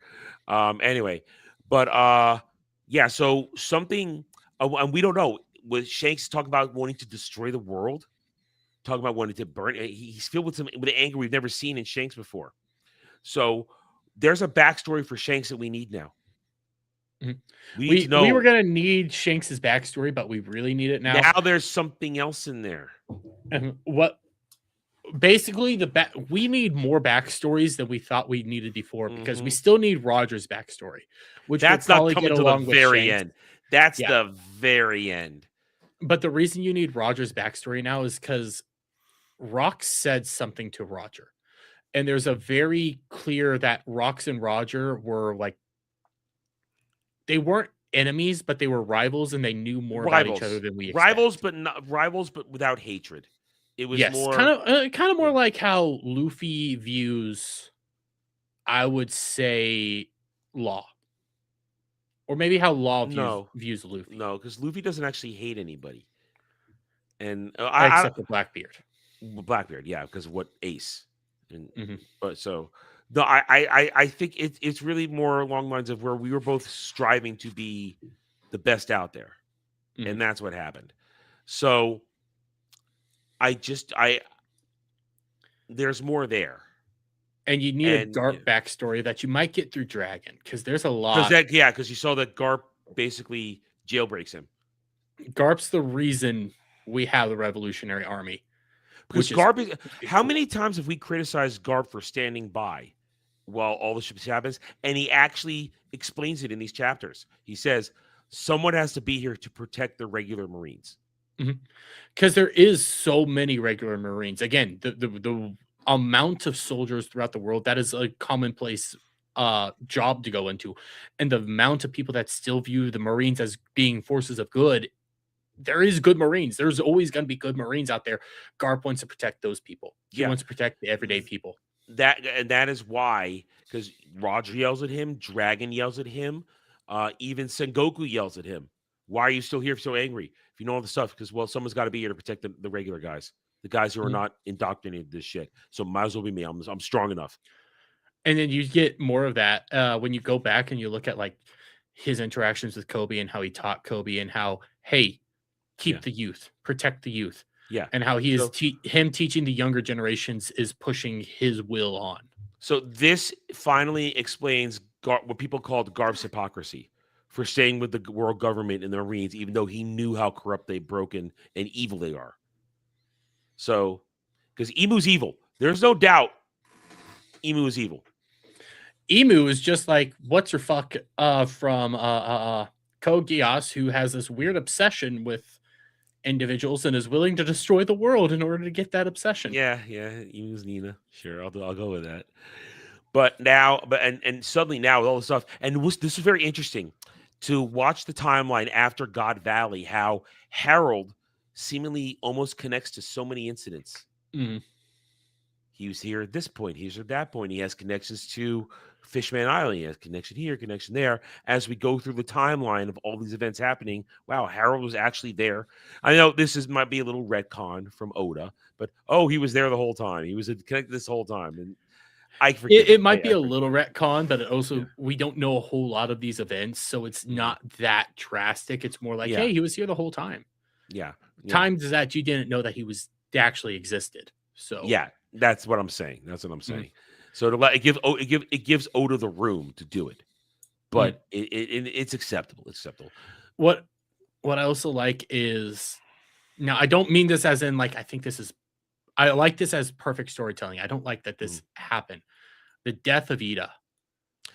Anyway, but yeah, so something, and we don't know. Was Shanks talking about wanting to destroy the world? Talking about wanting to burn. He's filled with anger we've never seen in Shanks before. So there's a backstory for Shanks that we need now. Mhm. We need to know. We were gonna need Shanks's backstory, but we really need it now. Now there's something else in there. And what basically we need more backstories than we thought we needed before because we still need Roger's backstory, which that's not coming to the very end. That's the very end. But the reason you need Roger's backstory now is because Rox said something to Roger. And there's a very clear that Rox and Roger were like, they weren't enemies, but they were rivals, and they knew more about each other than we expect. Rivals, but without hatred. It was more kind of more like how Luffy views, I would say, Law. Or maybe how Law views Luffy. No, because Luffy doesn't actually hate anybody. And except for Blackbeard. Blackbeard, yeah, because of what Ace. And but so no, I think it's really more along the lines of where we were both striving to be the best out there. And that's what happened. So there's more there. And you need a Garp backstory that you might get through Dragon, because there's a lot. Because you saw that Garp basically jailbreaks him. Garp's the reason we have the Revolutionary Army. Because Garp how many times have we criticized Garp for standing by while all the shit happens? And he actually explains it in these chapters. He says, someone has to be here to protect the regular Marines. Because there is so many regular Marines. Again, the amount of soldiers throughout the world, that is a commonplace job to go into. And the amount of people that still view the Marines as being forces of good, there is good Marines. There's always going to be good Marines out there. Garp wants to protect those people. He wants to protect the everyday people. That is why, because Roger yells at him, Dragon yells at him, even Sengoku yells at him. Why are you still here so angry? If you know all the stuff, because, well, someone's got to be here to protect the regular guys, the guys who are not indoctrinated this shit. So might as well be me. I'm strong enough. And then you get more of that when you go back and you look at like his interactions with Kobe and how he taught Kobe and how, hey, keep the youth, protect the youth. Yeah. And how he is him teaching the younger generations is pushing his will on. So this finally explains what people called Garp's hypocrisy for staying with the world government and the Marines, even though he knew how corrupt, they broken, and evil they are. So, because Emu's evil. There's no doubt Emu is evil. Emu is just like, what's her fuck from Code Geass, who has this weird obsession with individuals and is willing to destroy the world in order to get that obsession. Yeah, Emu's Nina. Sure, I'll go with that. But now, and suddenly now with all this stuff, and this is very interesting to watch the timeline after God Valley, how Harold seemingly almost connects to so many incidents. He was here at this point. He's at that point. He has connections to Fishman Island. He has connection here, connection there. As we go through the timeline of all these events happening, wow, Harold was actually there. I know might be a little retcon from Oda, but he was there the whole time. He was connected this whole time. And I forget. It might be a little retcon, but it also we don't know a whole lot of these events, so it's not that drastic. It's more like, hey, he was here the whole time. Yeah. Times that you didn't know that he actually existed. So yeah, that's what I'm saying. So it gives Oda the room to do it, but it's acceptable. It's acceptable. What I also like is, now I don't mean this as in like I like this as perfect storytelling. I don't like that this happened. The death of Ida.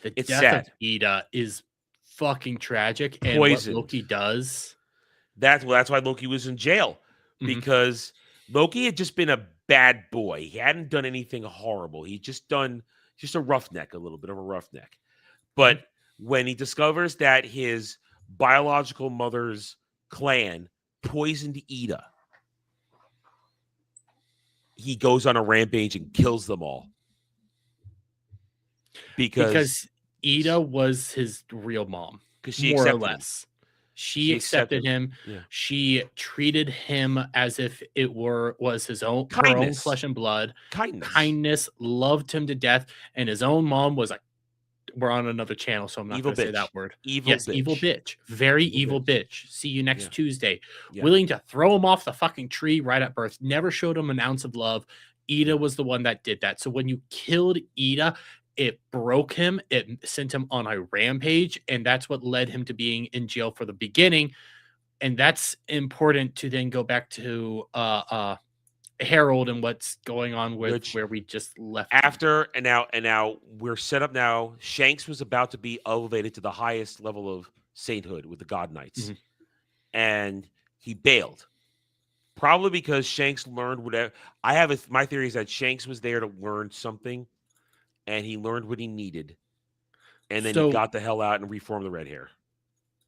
It's death of Ida is fucking tragic. And Poisoned. what Loki does. That's why Loki was in jail. Because Loki had just been a bad boy. He hadn't done anything horrible. He'd just done a roughneck, a little bit of a roughneck. But when he discovers that his biological mother's clan poisoned Ida, he goes on a rampage and kills them all. Because Ida was his real mom, she more or accepted him. less. She accepted him. Yeah. She treated him as if it was his own, her own flesh and blood. Kindness, loved him to death, and his own mom was like, we're on another channel, so I'm not going to say that word. Evil bitch. Very evil bitch. See you next Tuesday. Yeah. Willing to throw him off the fucking tree right at birth. Never showed him an ounce of love. Ida was the one that did that. So when you killed Ida, it broke him. It sent him on a rampage, and that's what led him to being in jail for the beginning. And that's important to then go back to Harold and what's going on with where we just left after him. and now we're set up now. Shanks was about to be elevated to the highest level of sainthood with the God Knights, and he bailed. Probably because Shanks learned whatever. My theory is that Shanks was there to learn something, and he learned what he needed, and then he got the hell out and reformed the red hair.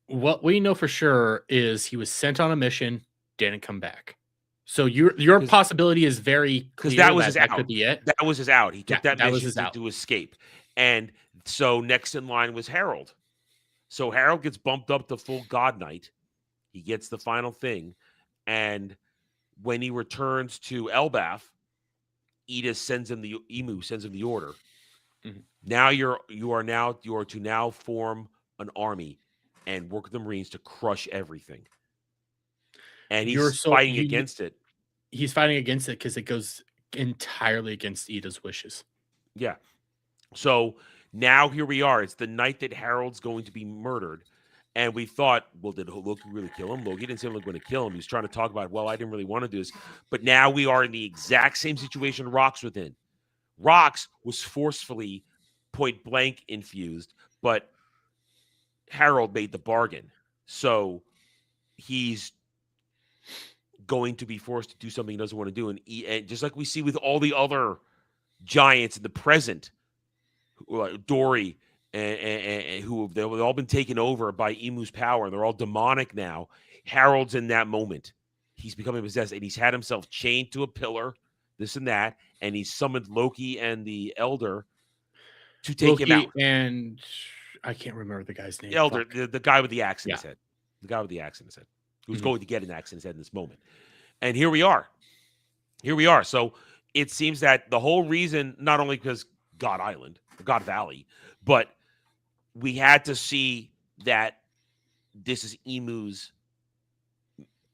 What we know for sure is he was sent on a mission, didn't come back. So your possibility is very clear. Because that was his out. That could be it. That was his out. He took that mission to escape. And so next in line was Harold. So Harold gets bumped up to full God Knight. He gets the final thing. And when he returns to Elbath, Eda sends him the order. Now you are to now form an army and work with the Marines to crush everything. And he's fighting against it. He's fighting against it because it goes entirely against Ida's wishes. Yeah. So now here we are. It's the night that Harold's going to be murdered. And we thought, well, did Loki really kill him? Loki didn't say he was going to kill him. He was trying to talk about, well, I didn't really want to do this. But now we are in the exact same situation Rox was in. Rox was forcefully point blank infused, but Harold made the bargain. So he's going to be forced to do something he doesn't want to do. And just like we see with all the other giants in the present, like Dory, and who they've all been taken over by Emu's power. They're all demonic now. Harold's in that moment. He's becoming possessed, and he's had himself chained to a pillar, this and that, and he's summoned Loki and the Elder to take him out. And I can't remember the guy's name. Elder, the guy with the axe in his head. The guy with the axe in his head. Who's going to get an axe in his head in this moment. And here we are. So it seems that the whole reason, not only because God Island, God Valley, but we had to see that this is Emu's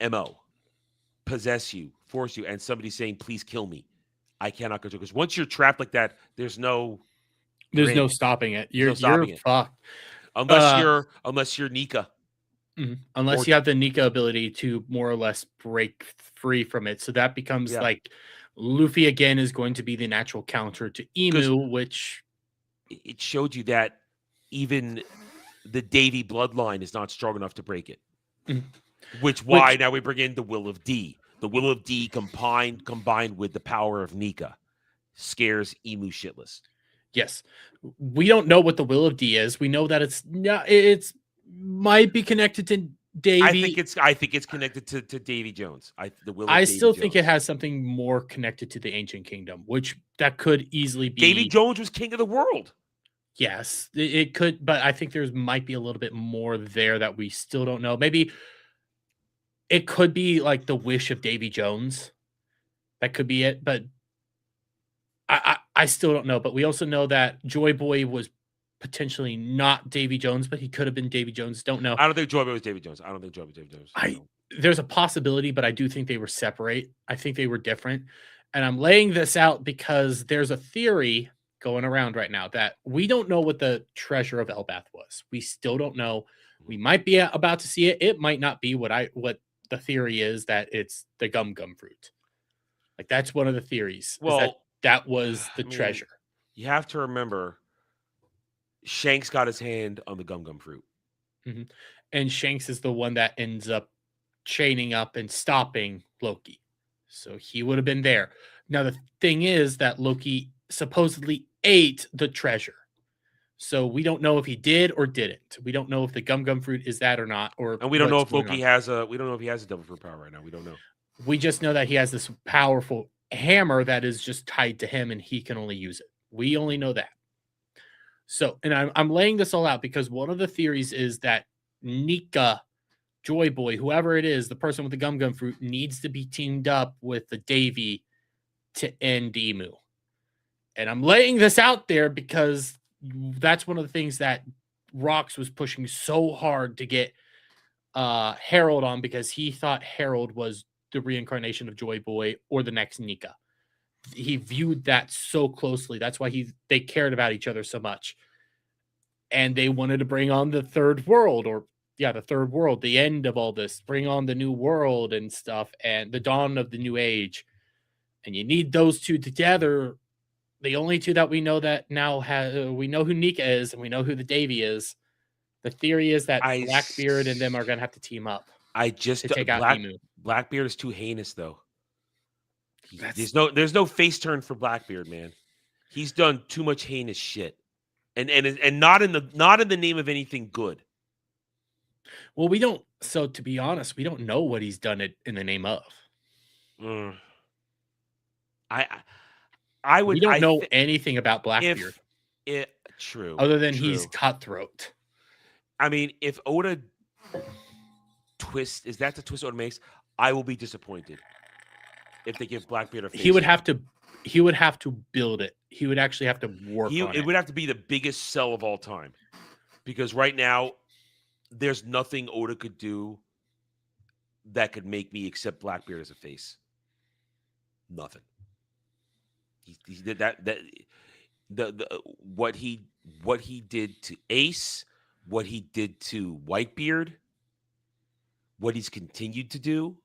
MO. Possess you, force you, and somebody saying, please kill me. I cannot control. Because once you're trapped like that, there's no stopping it. You're fucked. Unless you're Nika. Unless you have the Nika ability to more or less break free from it. So that becomes like Luffy again is going to be the natural counter to Emu, which it showed you that even the Davy bloodline is not strong enough to break it. Which now we bring in the Will of D. The Will of D combined with the power of Nika scares Emu shitless. Yes. We don't know what the Will of D is. We know that it's might be connected to Davy. I think it's connected to Davy Jones. I still think it has something more connected to the Ancient Kingdom, which that could easily be. Davy Jones was king of the world. Yes, it could, but I think there might be a little bit more there that we still don't know. Maybe it could be like the wish of Davy Jones. That could be it, but I still don't know. But we also know that Joy Boy was potentially not Davy Jones, but he could have been Davy Jones. Don't know. I don't think Joy Boy was Davy Jones. There's a possibility, but I do think they were separate. I think they were different. And I'm laying this out because there's a theory going around right now that we don't know what the treasure of Elbath was. We still don't know. We might be about to see it. It might not be what the theory is, that it's the gum fruit. Like that's one of the theories. Well, that was the treasure. You have to remember Shanks got his hand on the gum fruit. And Shanks is the one that ends up chaining up and stopping Loki. So he would have been there. Now, the thing is that Loki supposedly ate the treasure. So we don't know if he did or didn't. We don't know if the gum fruit is that or not. And we don't know if Loki has we don't know if he has a devil fruit power right now. We don't know. We just know that he has this powerful hammer that is just tied to him and he can only use it. We only know that. So, and I'm laying this all out because one of the theories is that Nika, Joy Boy, whoever it is, the person with the gum fruit, needs to be teamed up with the Davy to end Emu. And I'm laying this out there because that's one of the things that Rox was pushing so hard to get Harold on, because he thought Harold was the reincarnation of Joy Boy or the next Nika. He viewed that so closely. That's why they cared about each other so much. And they wanted to bring on the third world, the third world, the end of all this, bring on the new world and stuff, and the dawn of the new age. And you need those two together. The only two that we know that now we know who Nika is and we know who the Davy is. The theory is that Blackbeard and them are going to have to team up. To take out Emu. Blackbeard is too heinous, though. There's no face turn for Blackbeard, man. He's done too much heinous shit, and not in the name of anything good. Well, we don't. So to be honest, we don't know what he's done it in the name of. We don't know anything about Blackbeard. True. Other than he's cutthroat. I mean, if Oda is that the twist Oda makes, I will be disappointed if they give Blackbeard a face. He would have to build it. He would actually have to work on it. It would have to be the biggest sell of all time. Because right now, there's nothing Oda could do that could make me accept Blackbeard as a face. Nothing. He did that what he did to Ace, what he did to Whitebeard, what he's continued to do.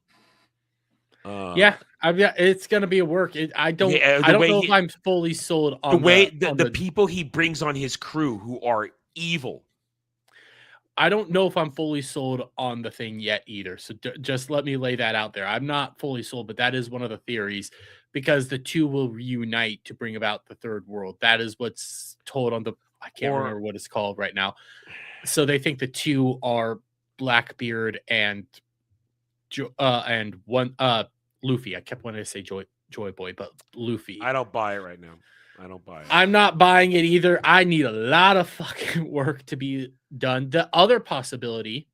It's gonna be a work. I don't know if I'm fully sold on the people he brings on his crew who are evil. I don't know if I'm fully sold on the thing yet either. So just let me lay that out there. I'm not fully sold, but that is one of the theories, because the two will reunite to bring about the third world. That is what's told on I can't remember what it's called right now. So they think the two are Blackbeard and Luffy. I kept wanting to say Joy Boy, but Luffy. I don't buy it right now. I don't buy it. I'm not buying it either. I need a lot of fucking work to be done. The other possibility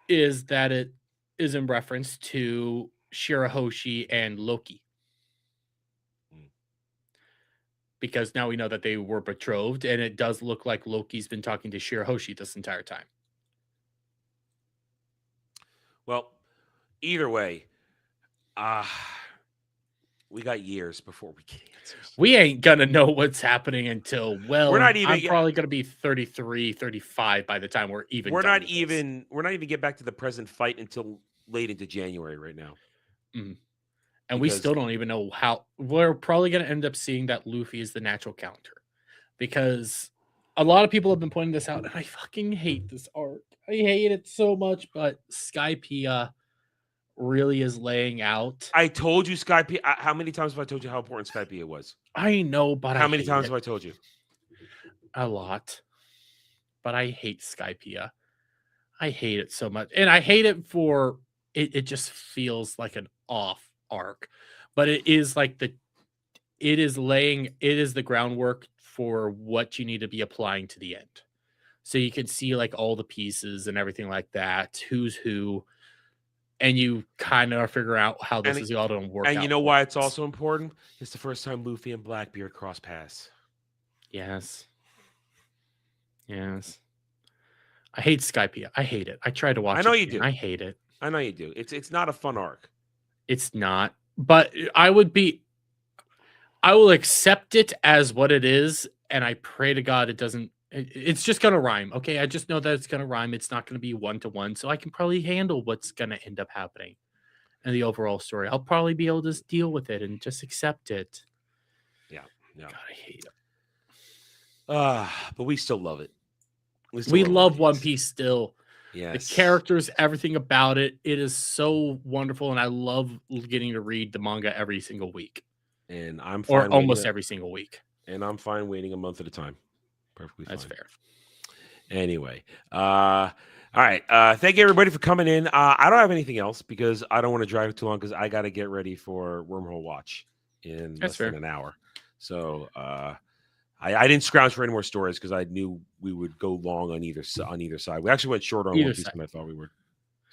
is that it is in reference to Shirahoshi and Loki. Because now we know that they were betrothed, and it does look like Loki's been talking to Shirahoshi this entire time. Well, either way, we got years before we get answers. We ain't gonna know what's happening until I'm probably gonna be 33, 35 by the time we're not even get back to the present fight until late into January right now. And we still don't even know how. We're probably gonna end up seeing that Luffy is the natural counter, because a lot of people have been pointing this out, and I fucking hate this arc. I hate it so much, but Skypiea really is laying out. I told you Skypiea. How many times have I told you how important Skypiea was? I know, but how many times have I told you? A lot. But I hate Skypiea. I hate it so much. And I hate it for it just feels like an off arc. But it is like it is the groundwork for what you need to be applying to the end. So you can see like all the pieces and everything like that, who's who, and you kind of figure out how this is all going to work out. And you know why it's also important? It's the first time Luffy and Blackbeard cross paths. Yes. I hate Skypiea. I hate it. I tried to watch it. I know you do. I hate it. I know you do. It's not a fun arc. It's not. But I will accept it as what it is, and I pray to God it doesn't. It's just going to rhyme. Okay, I just know that it's going to rhyme. It's not going to be one-to-one, so I can probably handle what's going to end up happening in the overall story. I'll probably be able to deal with it and just accept it. Yeah. God, I hate it. But we still love it. We love One Piece still. Yes. The characters, everything about it, it is so wonderful, and I love getting to read the manga every single week. And I'm fine, or almost every single week. And I'm fine waiting a month at a time. Perfectly fine. That's fair. Anyway, all right. Thank you everybody for coming in. I don't have anything else because I don't want to drive it too long because I got to get ready for Wormhole Watch in That's less fair. than an hour. So I didn't scrounge for any more stories because I knew we would go long on either side. We actually went shorter on Either One Piece side. than I thought we would.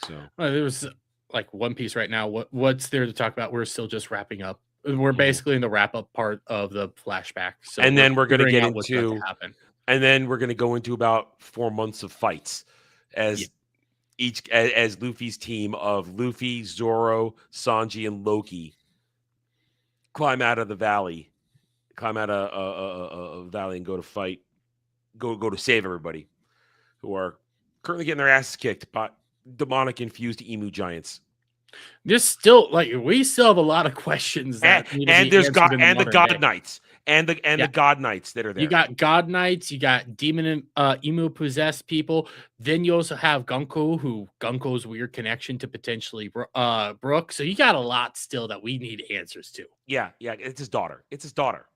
So Well, there was like One Piece right now. What's there to talk about? We're still just wrapping up. We're basically in the wrap up part of the flashback. So and then we're going to figuring get out what's about to into happen. and then we're going to go into about 4 months of fights as as Luffy's team of Luffy, Zoro, Sanji, and Loki climb out of the valley, climb out of a valley and go to fight, go to save everybody who are currently getting their asses kicked by demonic infused emu giants. There's still we still have a lot of questions that need to be there's answered in the the modern God day. Knights the God Knights that are there. You got God Knights, you got demon and emu possessed people. Then you also have Gunko's weird connection to potentially Brooke. So you got a lot still that we need answers to. Yeah, it's his daughter. It's his daughter.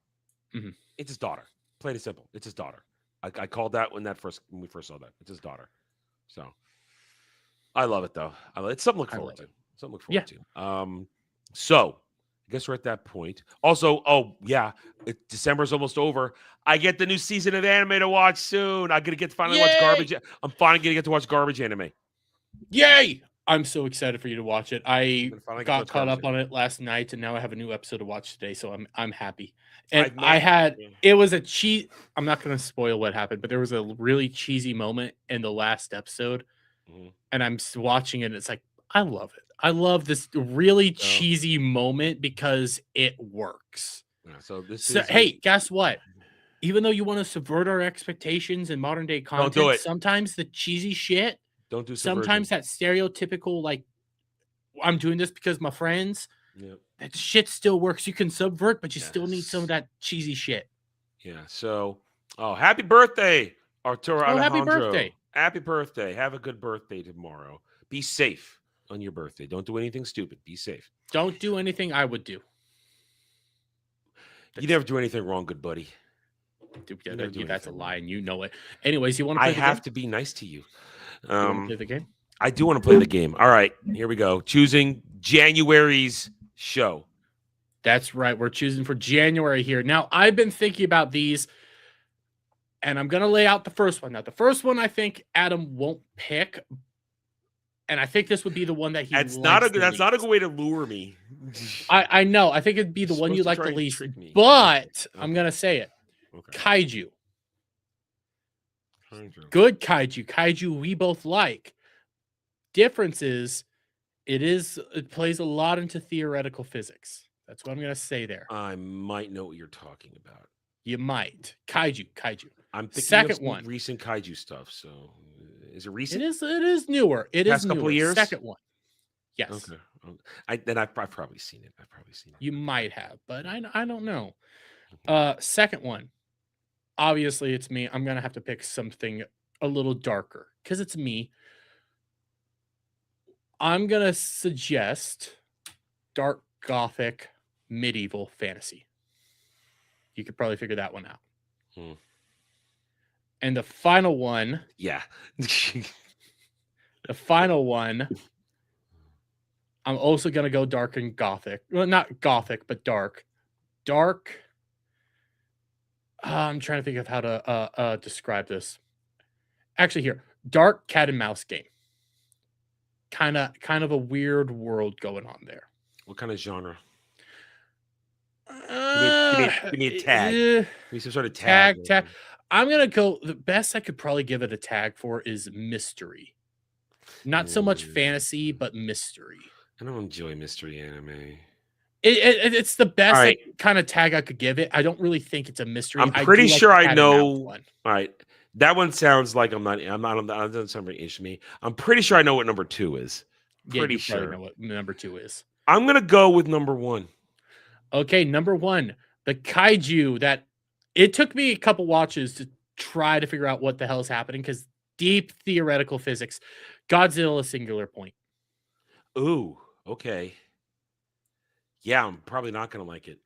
Mhm. It's his daughter. Plain and simple. It's his daughter. I called that when we first saw that. It's his daughter. So I love it though. It's something to look forward to. Something to look forward to. So I guess we're at that point. Also, December's almost over. I get the new season of anime to watch soon. I'm gonna get to finally watch garbage. I'm finally gonna get to watch garbage anime. Yay! I'm so excited for you to watch it. I got caught up on it last night, and now I have a new episode to watch today, so I'm happy. And it was a cheat. I'm not going to spoil what happened, but there was a really cheesy moment in the last episode, and I'm watching it, and it's like, I love it. I love this really cheesy moment because it works. Hey, guess what? Even though you want to subvert our expectations in modern day content, sometimes the cheesy shit. Don't do subversion. Sometimes that stereotypical, I'm doing this because my friends, that shit still works. You can subvert, but you still need some of that cheesy shit. Yeah. So, happy birthday, Arturo Alejandro. Happy birthday. Happy birthday. Have a good birthday tomorrow. Be safe on your birthday. Don't do anything stupid. Be safe. Don't do anything I would do. You never do anything wrong, good buddy. Dude, that's a lie, and you know it. Anyways, you want to play I have to be nice to you. You want to play the game? I do want to play the game. All right, here we go. Choosing January's show. That's right. We're choosing for January here. Now, I've been thinking about these, and I'm going to lay out the first one. Now, the first one I think Adam won't pick, and I think this would be the one that he That's not a good way to lure me. I know. I think it'd be the one you like the least, but I'm going to say it. Okay. Kaiju. Good kaiju we both like. Difference is it plays a lot into theoretical physics. That's what I'm gonna say there. I might know what you're talking about. You might. Kaiju. I'm thinking second one. Recent kaiju stuff. So is it recent? It is newer. It is newer. Couple of years. Second one. Yes. Okay. I've probably seen it. You might have, but I don't know. Second one. Obviously, it's me. I'm going to have to pick something a little darker because it's me. I'm going to suggest dark gothic medieval fantasy. You could probably figure that one out. And the final one. Yeah. The final one. I'm also going to go dark and gothic. Well, not gothic, but dark. Dark. I'm trying to think of how to describe this. Actually, here, dark cat and mouse game. Kind of a weird world going on there. What kind of genre? Give me a tag. Give me some sort of tag. I'm gonna go. The best I could probably give it a tag for is mystery. Not so much fantasy, but mystery. I don't enjoy mystery anime. It's the best kind of tag I could give it. I don't really think it's a mystery. I'm pretty sure I know. All right, that one sounds like I'm not. That doesn't sound very interesting to me. I'm pretty sure I know what number 2 is. Pretty sure. Know what number 2 is. I'm gonna go with number 1. Okay, number 1, the kaiju that it took me a couple watches to try to figure out what the hell is happening because deep theoretical physics. Godzilla singular point. Ooh, okay. Yeah, I'm probably not going to like it.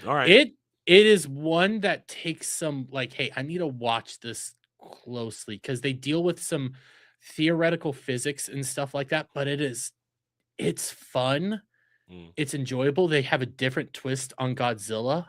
All right. It is one that takes some hey, I need to watch this closely because they deal with some theoretical physics and stuff like that, but it's fun. Mm. It's enjoyable. They have a different twist on Godzilla,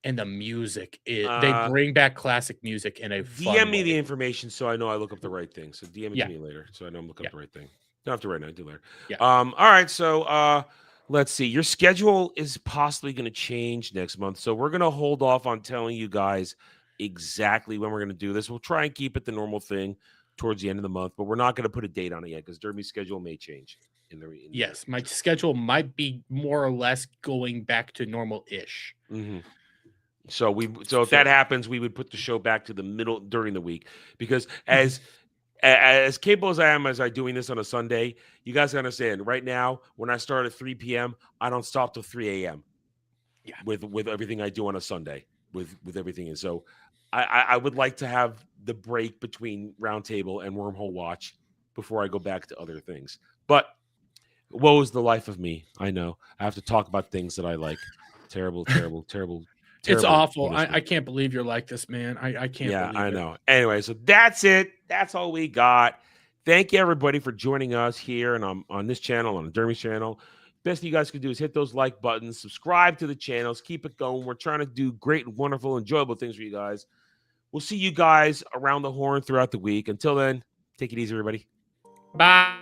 and the music they bring back classic music in a fun DM me the way. information so I know I look up the right thing. So DM it Yeah. to me later so I know I'm looking Yeah. up the right thing. Don't have to right now, do later. Yeah. All right. So let's see. Your schedule is possibly going to change next month. So we're going to hold off on telling you guys exactly when we're going to do this. We'll try and keep it the normal thing towards the end of the month, but we're not going to put a date on it yet because Derby's schedule may change in the Yes, my schedule might be more or less going back to normal-ish. Mm-hmm. So if that happens, we would put the show back to the middle during the week because as capable as I am as I doing this on a Sunday, you guys understand right now when I start at 3 p.m., I don't stop till 3 a.m. Yeah. With everything I do on a Sunday with everything. And so I would like to have the break between Roundtable and Wormhole Watch before I go back to other things. But woe is the life of me. I know. I have to talk about things that I like. Terrible, terrible, terrible. It's awful. punishment. I can't believe you're like this, man. I can't Yeah, believe I it. know. Anyway, so that's it. That's all we got. Thank you, everybody, for joining us here and on this channel, on Dermy's channel. Best you guys can do is hit those like buttons, subscribe to the channels, keep it going. We're trying to do great, wonderful, enjoyable things for you guys. We'll see you guys around the horn throughout the week. Until then, take it easy, everybody. Bye.